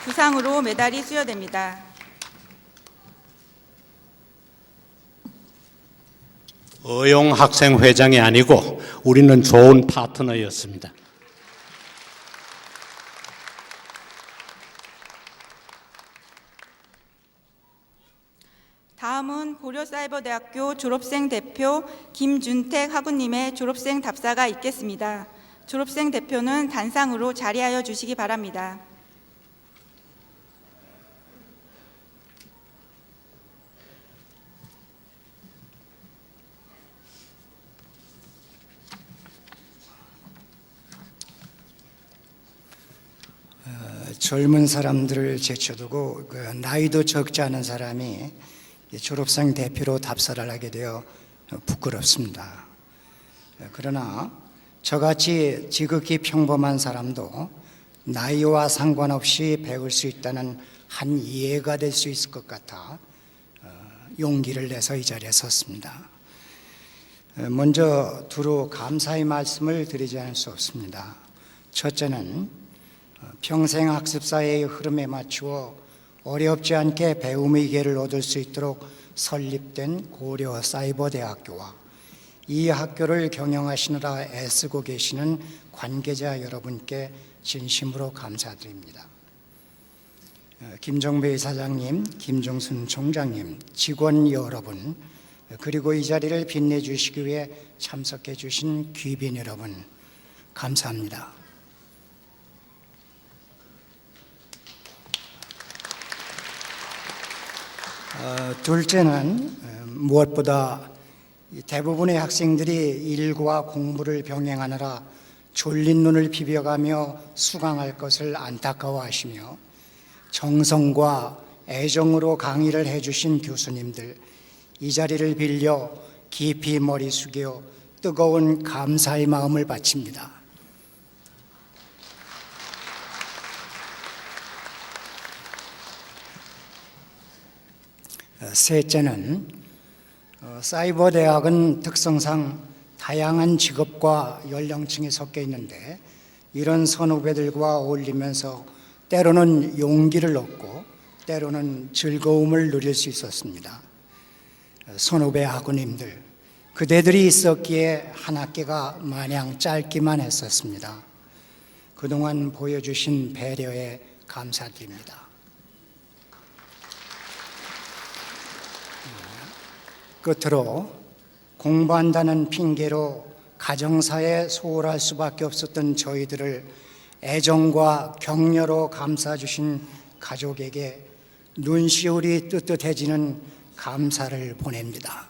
부상으로 메달이 수여됩니다. 어용 학생 회장이 아니고 우리는 좋은 파트너였습니다. 다음은 고려사이버대학교 졸업생 대표 김준택 학우님의 졸업생 답사가 있겠습니다. 졸업생 대표는 단상으로 자리하여 주시기 바랍니다. 젊은 사람들을 제쳐두고 나이도 적지 않은 사람이 졸업생 대표로 답사를 하게 되어 부끄럽습니다. 그러나 저같이 지극히 평범한 사람도 나이와 상관없이 배울 수 있다는 한 이해가 될 수 있을 것 같아 용기를 내서 이 자리에 섰습니다. 먼저 두루 감사의 말씀을 드리지 않을 수 없습니다. 첫째는 평생 학습사의 흐름에 맞추어 어렵지 않게 배움의 기회를 얻을 수 있도록 설립된 고려 사이버대학교와 이 학교를 경영하시느라 애쓰고 계시는 관계자 여러분께 진심으로 감사드립니다. 김정배 이사장님, 김종순 총장님, 직원 여러분, 그리고 이 자리를 빛내주시기 위해 참석해 주신 귀빈 여러분, 감사합니다. 둘째는 무엇보다 대부분의 학생들이 일과 공부를 병행하느라 졸린 눈을 비벼가며 수강할 것을 안타까워하시며 정성과 애정으로 강의를 해주신 교수님들, 이 자리를 빌려 깊이 머리 숙여 뜨거운 감사의 마음을 바칩니다. 셋째는 사이버 대학은 특성상 다양한 직업과 연령층이 섞여 있는데 이런 선후배들과 어울리면서 때로는 용기를 얻고 때로는 즐거움을 누릴 수 있었습니다. 선후배 학우님들, 그대들이 있었기에 한 학기가 마냥 짧기만 했었습니다. 그동안 보여주신 배려에 감사드립니다. 끝으로 공부한다는 핑계로 가정사에 소홀할 수밖에 없었던 저희들을 애정과 격려로 감싸주신 가족에게 눈시울이 뜨뜻해지는 감사를 보냅니다.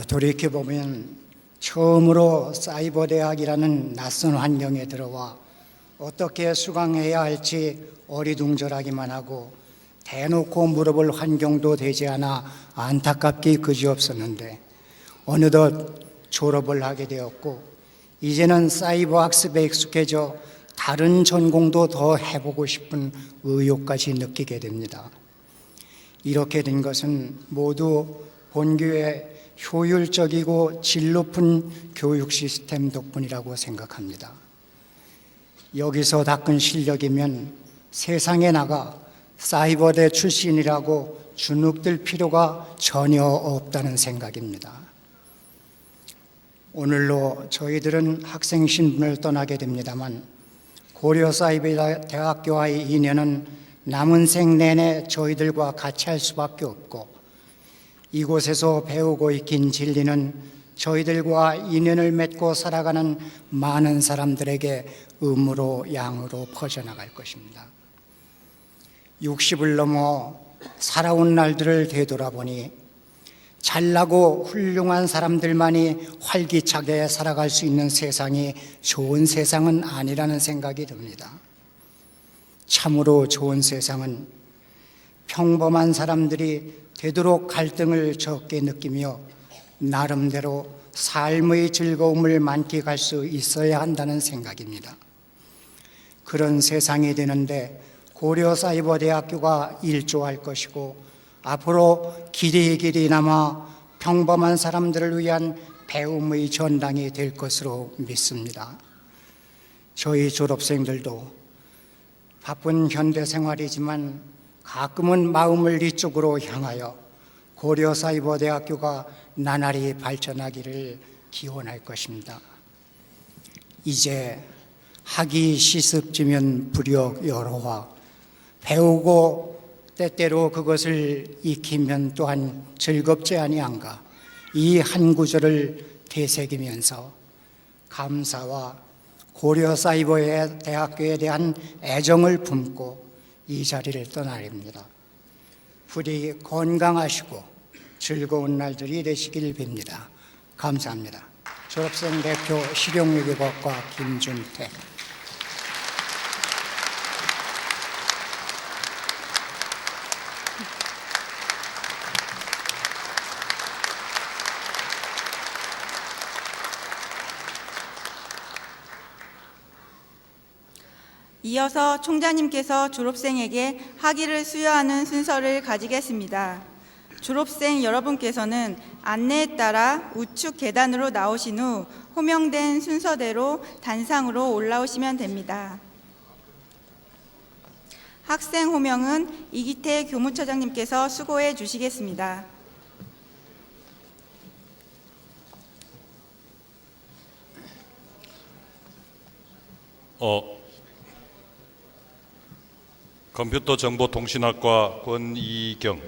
돌이켜보면 처음으로 사이버대학이라는 낯선 환경에 들어와 어떻게 수강해야 할지 어리둥절하기만 하고 대놓고 물어볼 환경도 되지 않아 안타깝기 그지없었는데 어느덧 졸업을 하게 되었고 이제는 사이버 학습에 익숙해져 다른 전공도 더 해보고 싶은 의욕까지 느끼게 됩니다. 이렇게 된 것은 모두 본교의 효율적이고 질 높은 교육 시스템 덕분이라고 생각합니다. 여기서 닦은 실력이면 세상에 나가 사이버대 출신이라고 주눅들 필요가 전혀 없다는 생각입니다. 오늘로 저희들은 학생 신분을 떠나게 됩니다만 고려 사이버대학교와의 인연은 남은 생 내내 저희들과 같이 할 수밖에 없고 이곳에서 배우고 익힌 진리는 저희들과 인연을 맺고 살아가는 많은 사람들에게 음으로 양으로 퍼져나갈 것입니다. 60을 넘어 살아온 날들을 되돌아보니 잘나고 훌륭한 사람들만이 활기차게 살아갈 수 있는 세상이 좋은 세상은 아니라는 생각이 듭니다. 참으로 좋은 세상은 평범한 사람들이 되도록 갈등을 적게 느끼며 나름대로 삶의 즐거움을 만끽할 수 있어야 한다는 생각입니다. 그런 세상이 되는데 고려사이버대학교가 일조할 것이고 앞으로 길이 남아 평범한 사람들을 위한 배움의 전당이 될 것으로 믿습니다. 저희 졸업생들도 바쁜 현대 생활이지만 가끔은 마음을 이쪽으로 향하여 고려사이버대학교가 나날이 발전하기를 기원할 것입니다. 이제 학이 시습지면 불역 여로화, 배우고 때때로 그것을 익히면 또한 즐겁지 아니한가, 이 한 구절을 되새기면서 감사와 고려사이버대학교에 대한 애정을 품고 이 자리를 떠나렵니다. 부디 건강하시고 즐거운 날들이 되시길 빕니다. 감사합니다. 졸업생 대표 실용외교학과 김준태. 이어서 총장님께서 졸업생에게 학위를 수여하는 순서를 가지겠습니다. 졸업생 여러분께서는 안내에 따라 우측 계단으로 나오신 후 호명된 순서대로 단상으로 올라오시면 됩니다. 학생 호명은 이기태 교무처장님께서 수고해 주시겠습니다. 컴퓨터정보통신학과 권이경,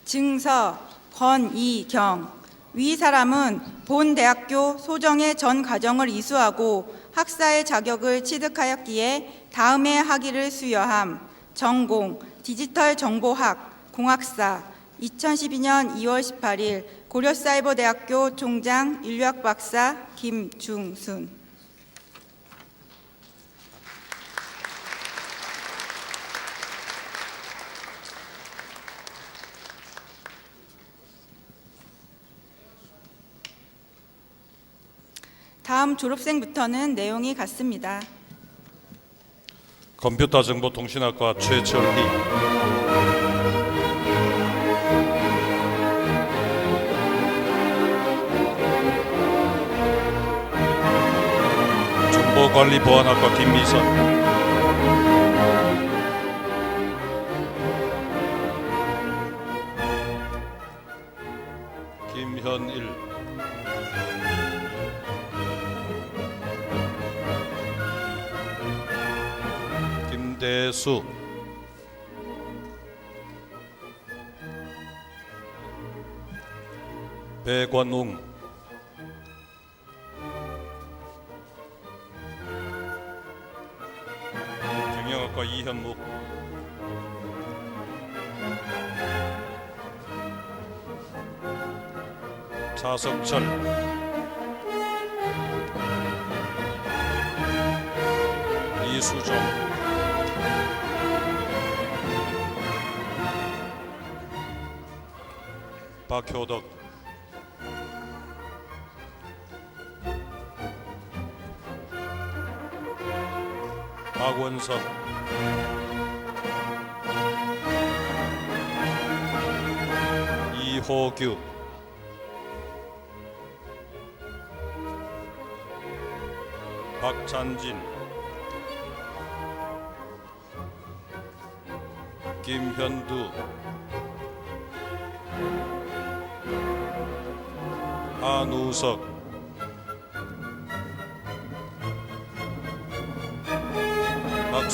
증서 권이경. 위 사람은 본 대학교 소정의 전 과정을 이수하고 학사의 자격을 취득하였기에 다음의 학위를 수여함. 전공 디지털 정보학 공학사 2012년 2월 18일 고려사이버대학교 총장 인류학 박사 김중순. 다음 졸업생부터는 내용이 같습니다. 컴퓨터정보통신학과 최철희, 정보관리보안학과 김미선, 김현일, 김대수, 배관웅, 경영학과 이현묵, 차석철, 이수종, 박효덕, 박원석, 이호규, 박찬진, 김현두, 한우석,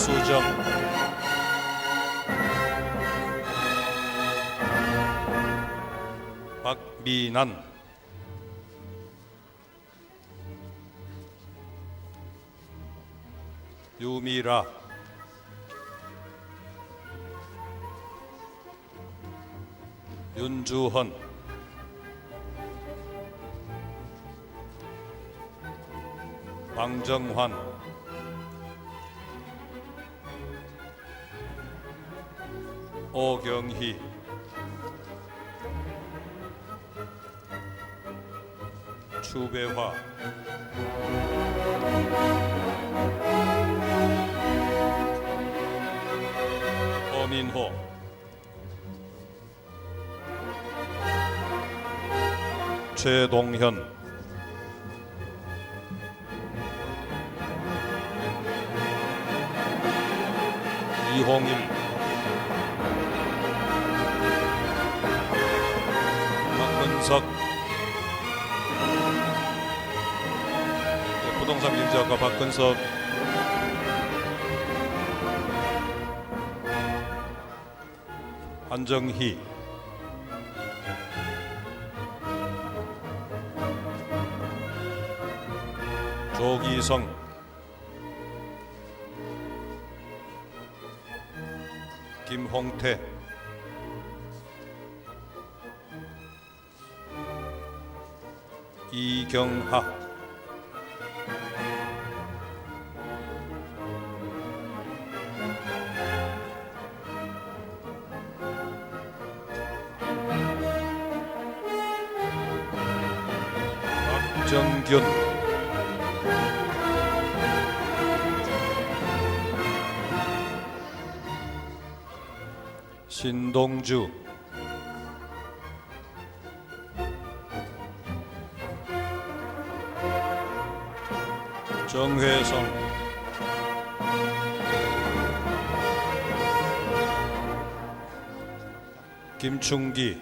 박수정, 박미난, 유미라, 윤주헌, 방정환, 오경희, 추배화, 허민호, 최동현, 이홍일, 박근석, 부동산 경제학과 박근석, 한정희, 조기성, 김홍태, 이경하, 박정균, 신동주, 정회성, 김충기,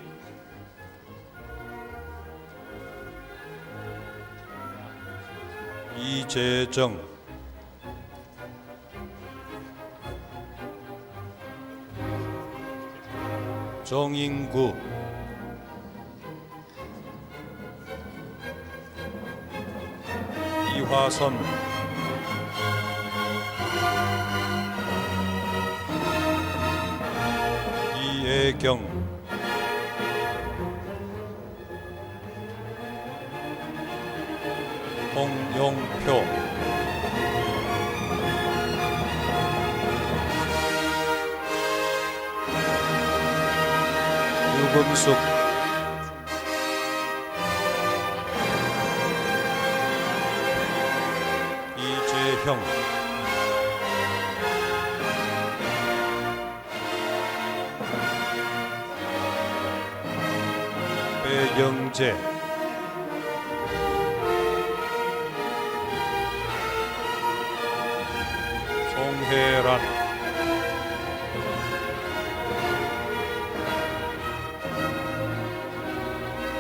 이재정, 정인구, 이화선, 이혜경, 홍용표, 유금숙, 이재형, 배영재, 송혜란,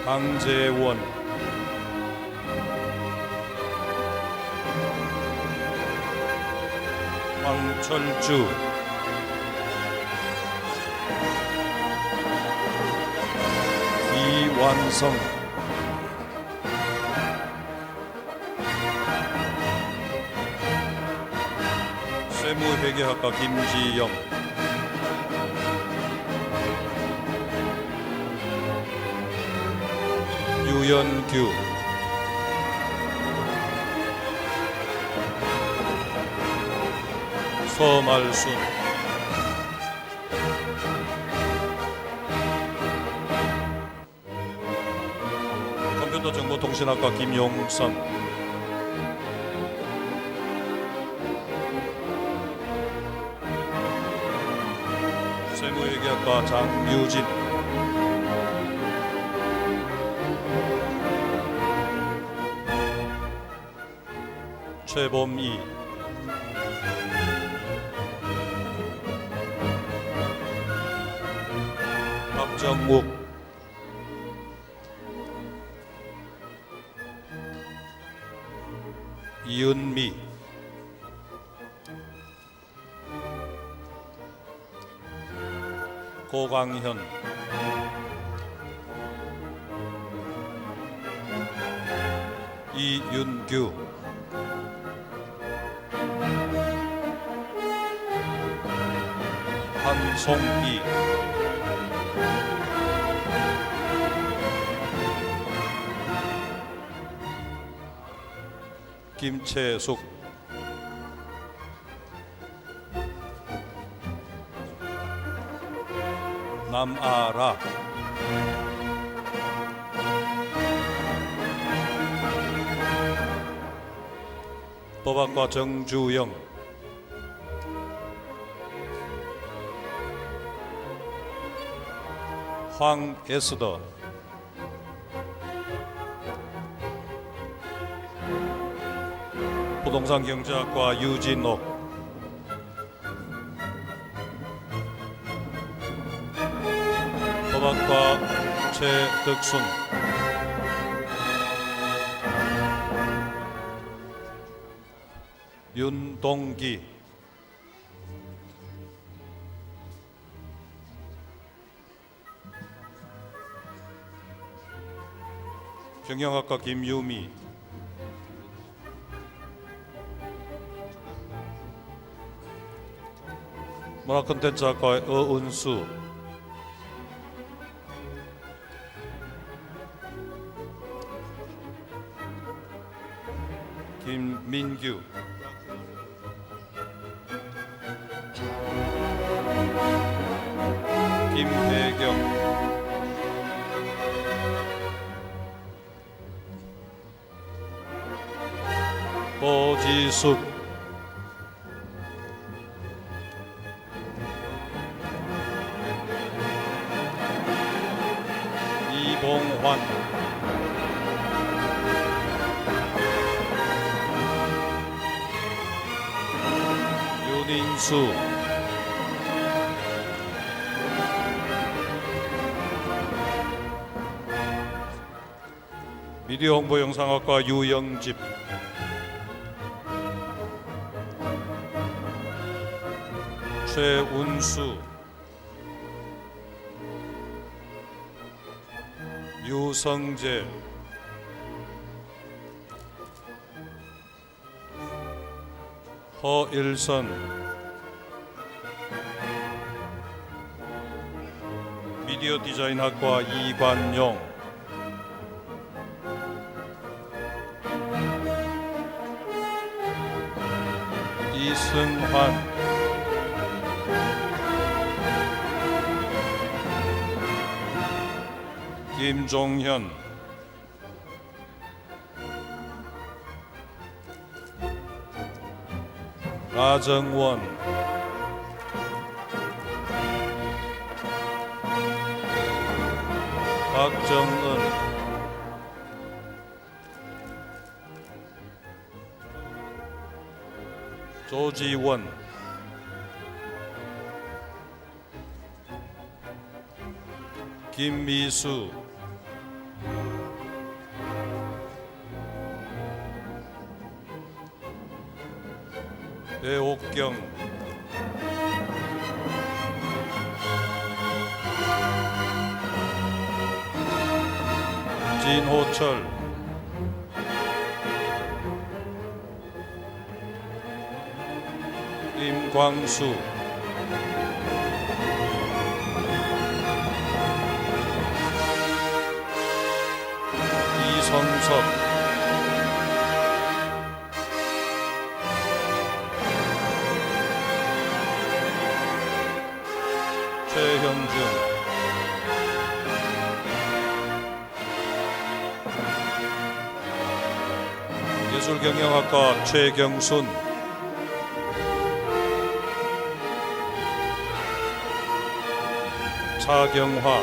강재원, 황철주, 이완성, 세무회계학과 김지영, 유연규, 서말순, 컴퓨터정보통신학과 김용선, 세무회계학과 장유진, 최범희, 박정욱, 이은미, 고광현, 이윤규, 한송이, 김채숙, 남아라, 법학과 정주영, 황에스더, 부동산 경제학과 유진옥, 법학과 최덕순, 윤동기, 경영학과 김유미, 문화콘텐츠학과 어은수, 김민규, 김혜경, 고지숙, 이봉환, 윤인수, 미디어 홍보 영상학과 유영집, 최운수, 유성재, 허일선, 미디어 디자인학과 이관용, 이승환, 김종현, 나정원, 박정은, 조지원, 김미수, 배옥경, 진호철, 임광수, 이성섭, 최형준, 예술경영학과 최경순, 차경화,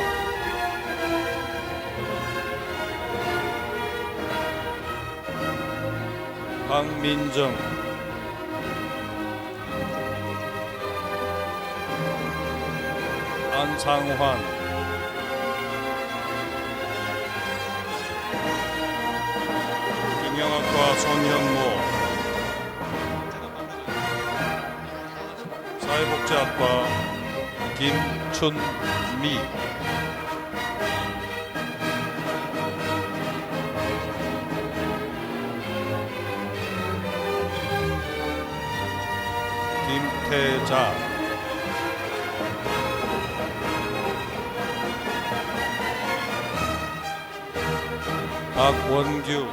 박민정, 안상환, 경영학과 손형모, 사회복지학과 김춘미, 김태자, 박원규,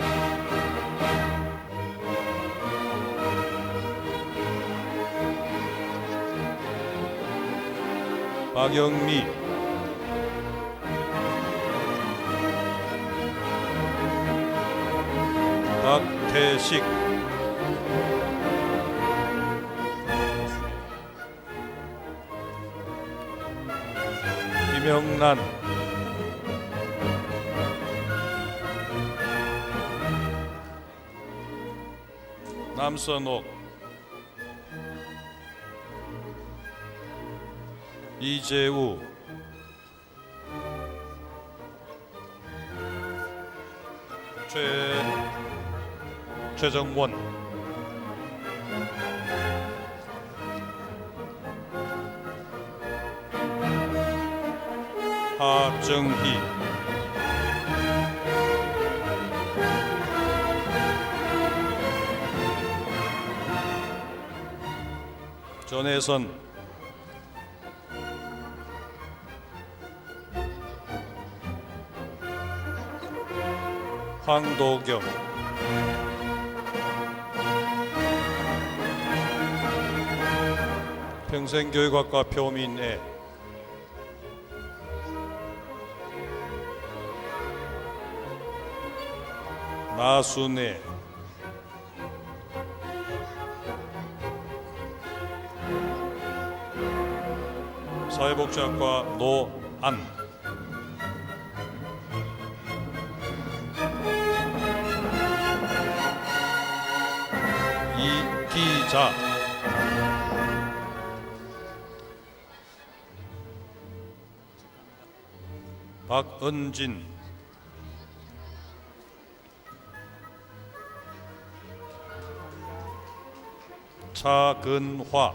박영미, 박태식, 김영란, 남선옥, 이재우, 최정원, 하정희, 전혜선, 황도경, 평생교육학과 표민애, 나순애, 사회복지학과 노안, 이기자, 박은진, 차근화,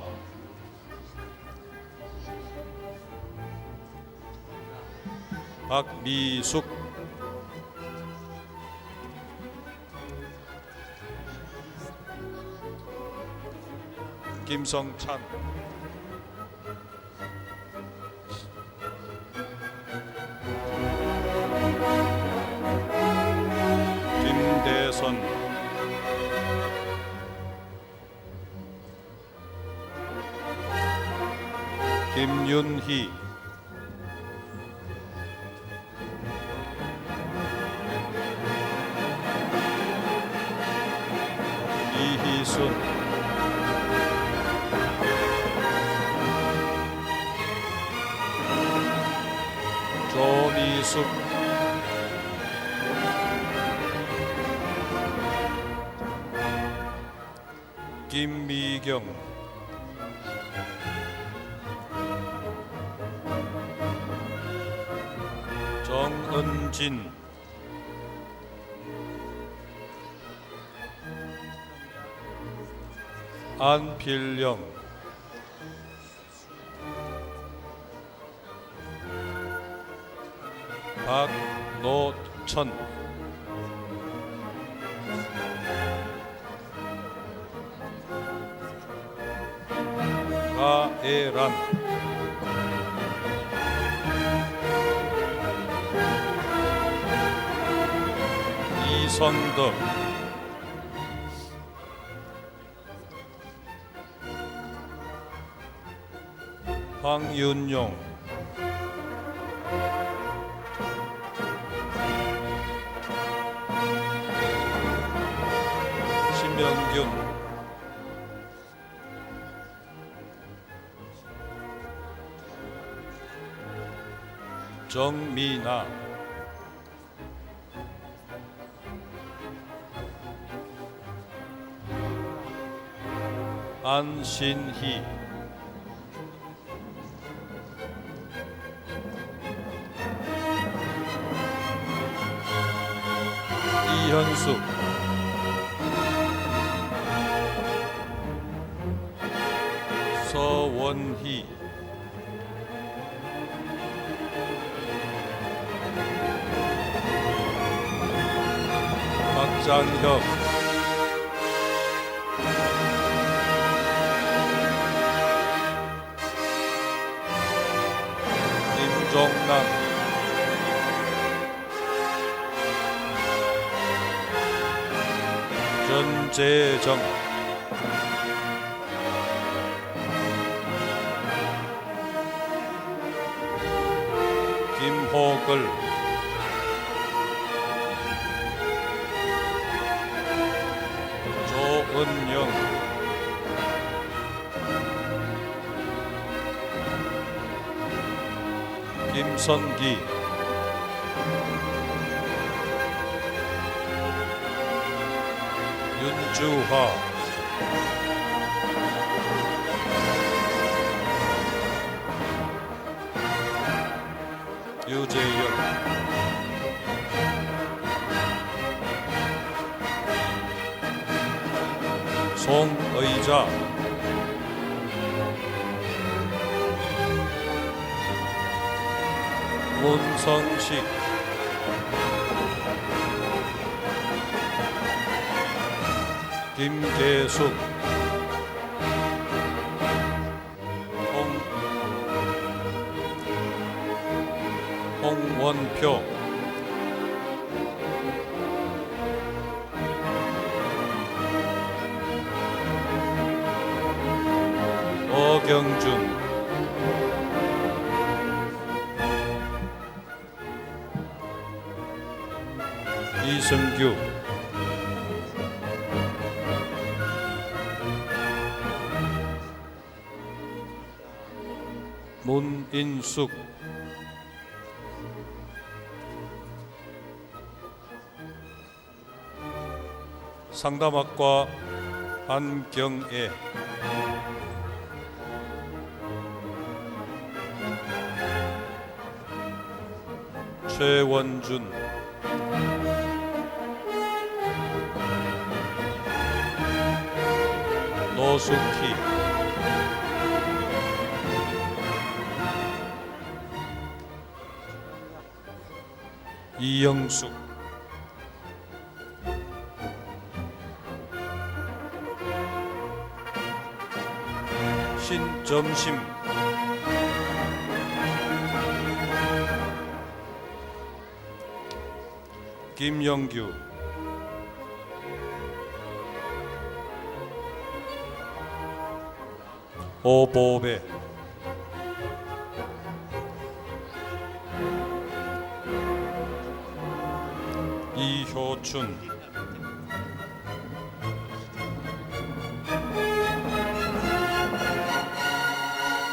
박미숙, 김성찬, 김대선, 김윤희, 이희순, 조미숙, 김미경, 정은진, 안필령, 박노천, 가애란, 이성덕, 황윤용, 신명균, 정미나, 안신희, 이현숙, 서원희, 이장혁, 김종남, 전재정, 김호글, 조은영, 김선기, 윤주화, 유재영, 송의자, 문성식, 김계숙, 홍원표, 어경준, 이승규, 문인숙, 상담학과 한경애, 최원준, 노숙희, 이영숙, 신점심, 김영규, 오보배, 이효춘,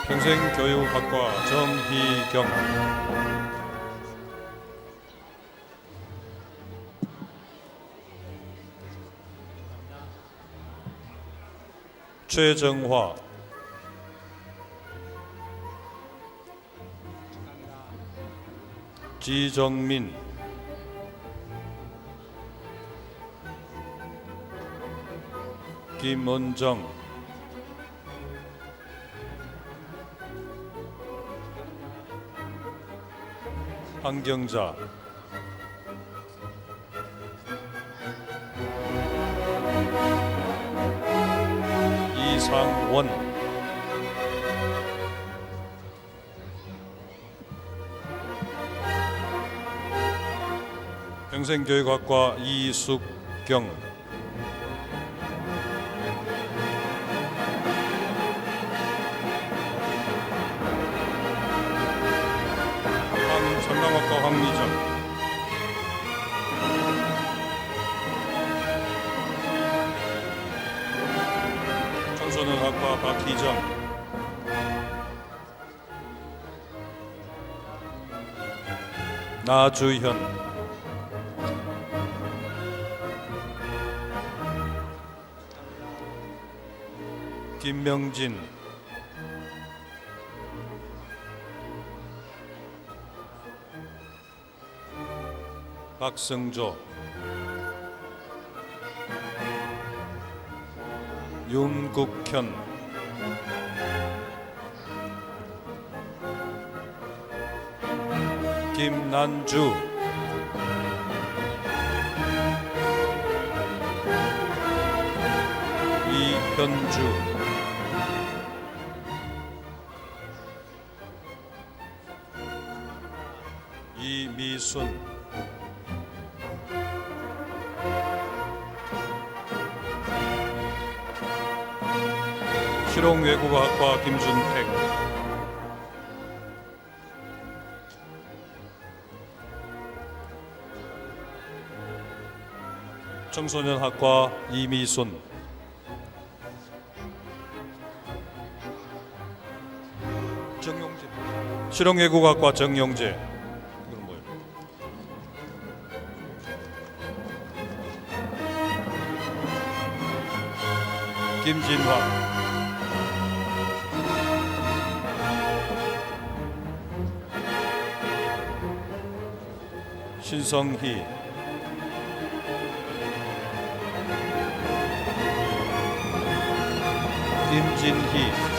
평생교육학과 정희경, 최정화, 지정민, 김은정, 한경자, 이상원, 평생교육학과 이숙경, 상담학과 황미정, 청소년학과 박희정, 나주현, 김명진, 박승조, 윤국현, 김난주, 현주, 이미순, 실용외국어학과 김준택, 청소년학과 이미순, 정용재, 실용외국어학과 정용재, 이건 뭐예요? 김진환, 신성희, 김진희,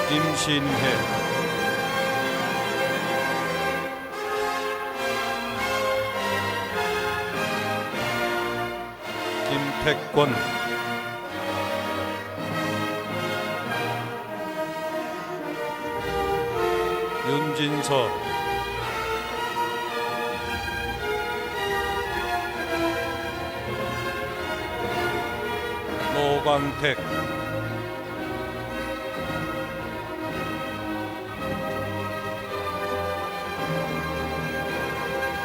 김신혜, 김태권, 윤진서, 노광택,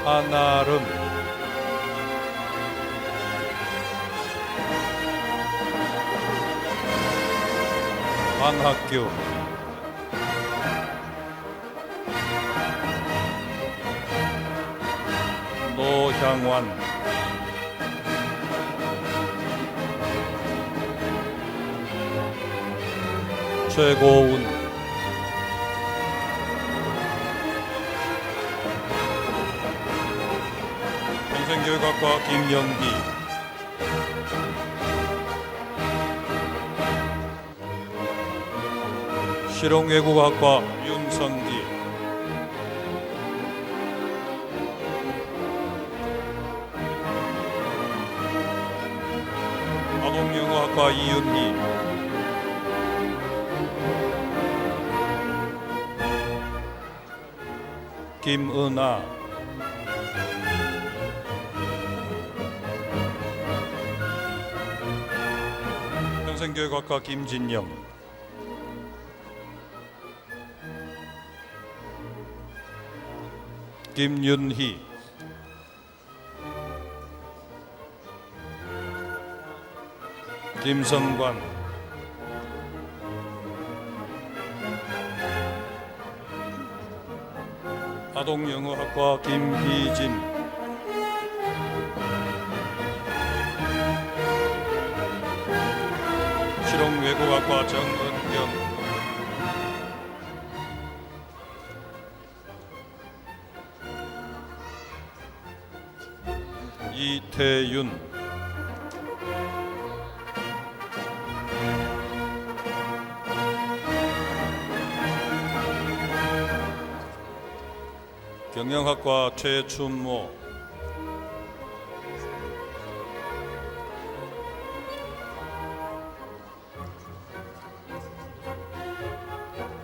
한아름, 황학규, 노향환, 최고운, 평생교육학과 김영희, 실용외국어학과 윤성기, 아동영어학과 이윤희, 김은아, 평생교육학과 김진영, 김윤희, 김성관, 아동영어학과 김희진, 실용외국어학과 정은경, 이태윤, 경영학과 최춘모,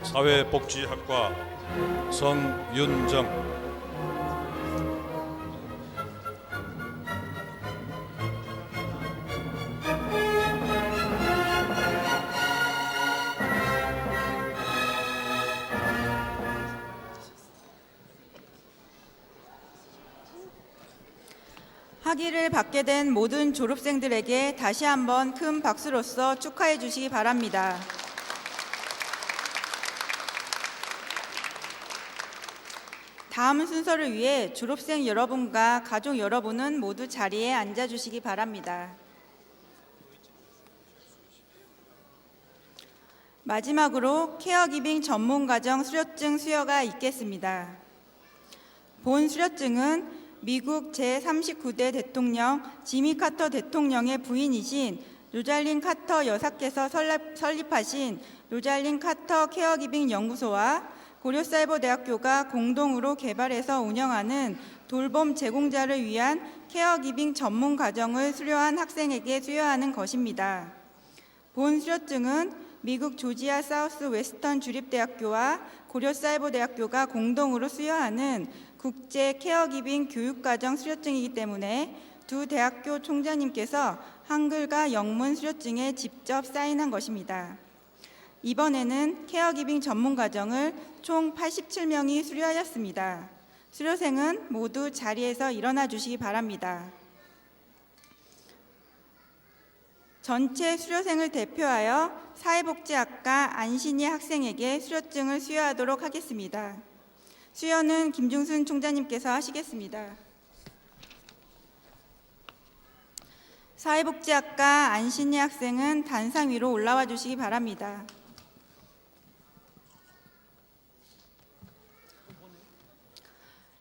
사회복지학과 성윤정, 학위를 받게 된 모든 졸업생들에게 다시 한번 큰 박수로서 축하해 주시기 바랍니다. 다음 순서를 위해 졸업생 여러분과 가족 여러분은 모두 자리에 앉아 주시기 바랍니다. 마지막으로 케어기빙 전문가정 수료증 수여가 있겠습니다. 본 수료증은 미국 제39대 대통령 지미 카터 대통령의 부인이신 로잘린 카터 여사께서 설립하신 로잘린 카터 케어기빙 연구소와 고려사이버대학교가 공동으로 개발해서 운영하는 돌봄 제공자를 위한 케어기빙 전문 과정을 수료한 학생에게 수여하는 것입니다. 본 수료증은 미국 조지아 사우스 웨스턴 주립대학교와 고려사이버대학교가 공동으로 수여하는 국제 케어기빙 교육과정 수료증이기 때문에 두 대학교 총장님께서 한글과 영문 수료증에 직접 사인한 것입니다. 이번에는 케어기빙 전문 과정을 총 87명이 수료하였습니다. 수료생은 모두 자리에서 일어나 주시기 바랍니다. 전체 수료생을 대표하여 사회복지학과 안신희 학생에게 수료증을 수여하도록 하겠습니다. 수여는 김중순 총장님께서 하시겠습니다. 사회복지학과 안신희 학생은 단상 위로 올라와 주시기 바랍니다.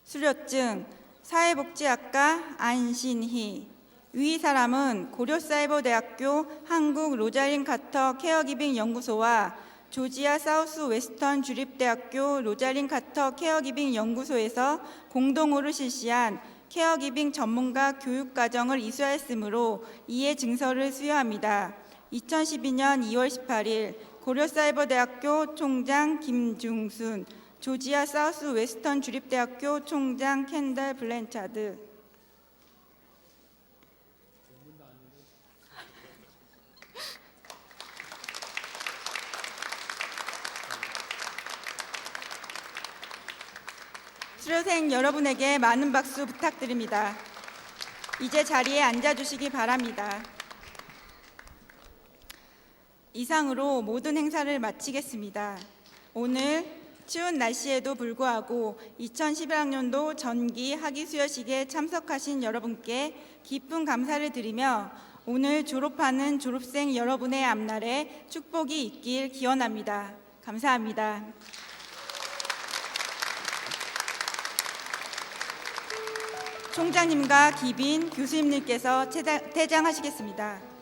수료증 사회복지학과 안신희. 위 사람은 고려사이버대학교 한국 로잘린 카터 케어기빙 연구소와 조지아 사우스 웨스턴 주립대학교 로잘린 카터 케어기빙 연구소에서 공동으로 실시한 케어기빙 전문가 교육과정을 이수하였으므로 이에 증서를 수여합니다. 2012년 2월 18일 고려사이버대학교 총장 김중순, 조지아 사우스 웨스턴 주립대학교 총장 켄달 블랜차드. 수료생 여러분에게 많은 박수 부탁드립니다. 이제 자리에 앉아주시기 바랍니다. 이상으로 모든 행사를 마치겠습니다. 오늘 추운 날씨에도 불구하고 2011학년도 전기 학위수여식에 참석하신 여러분께 깊은 감사를 드리며 오늘 졸업하는 졸업생 여러분의 앞날에 축복이 있길 기원합니다. 감사합니다. 총장님과 기빈 교수님들께서 퇴장하시겠습니다.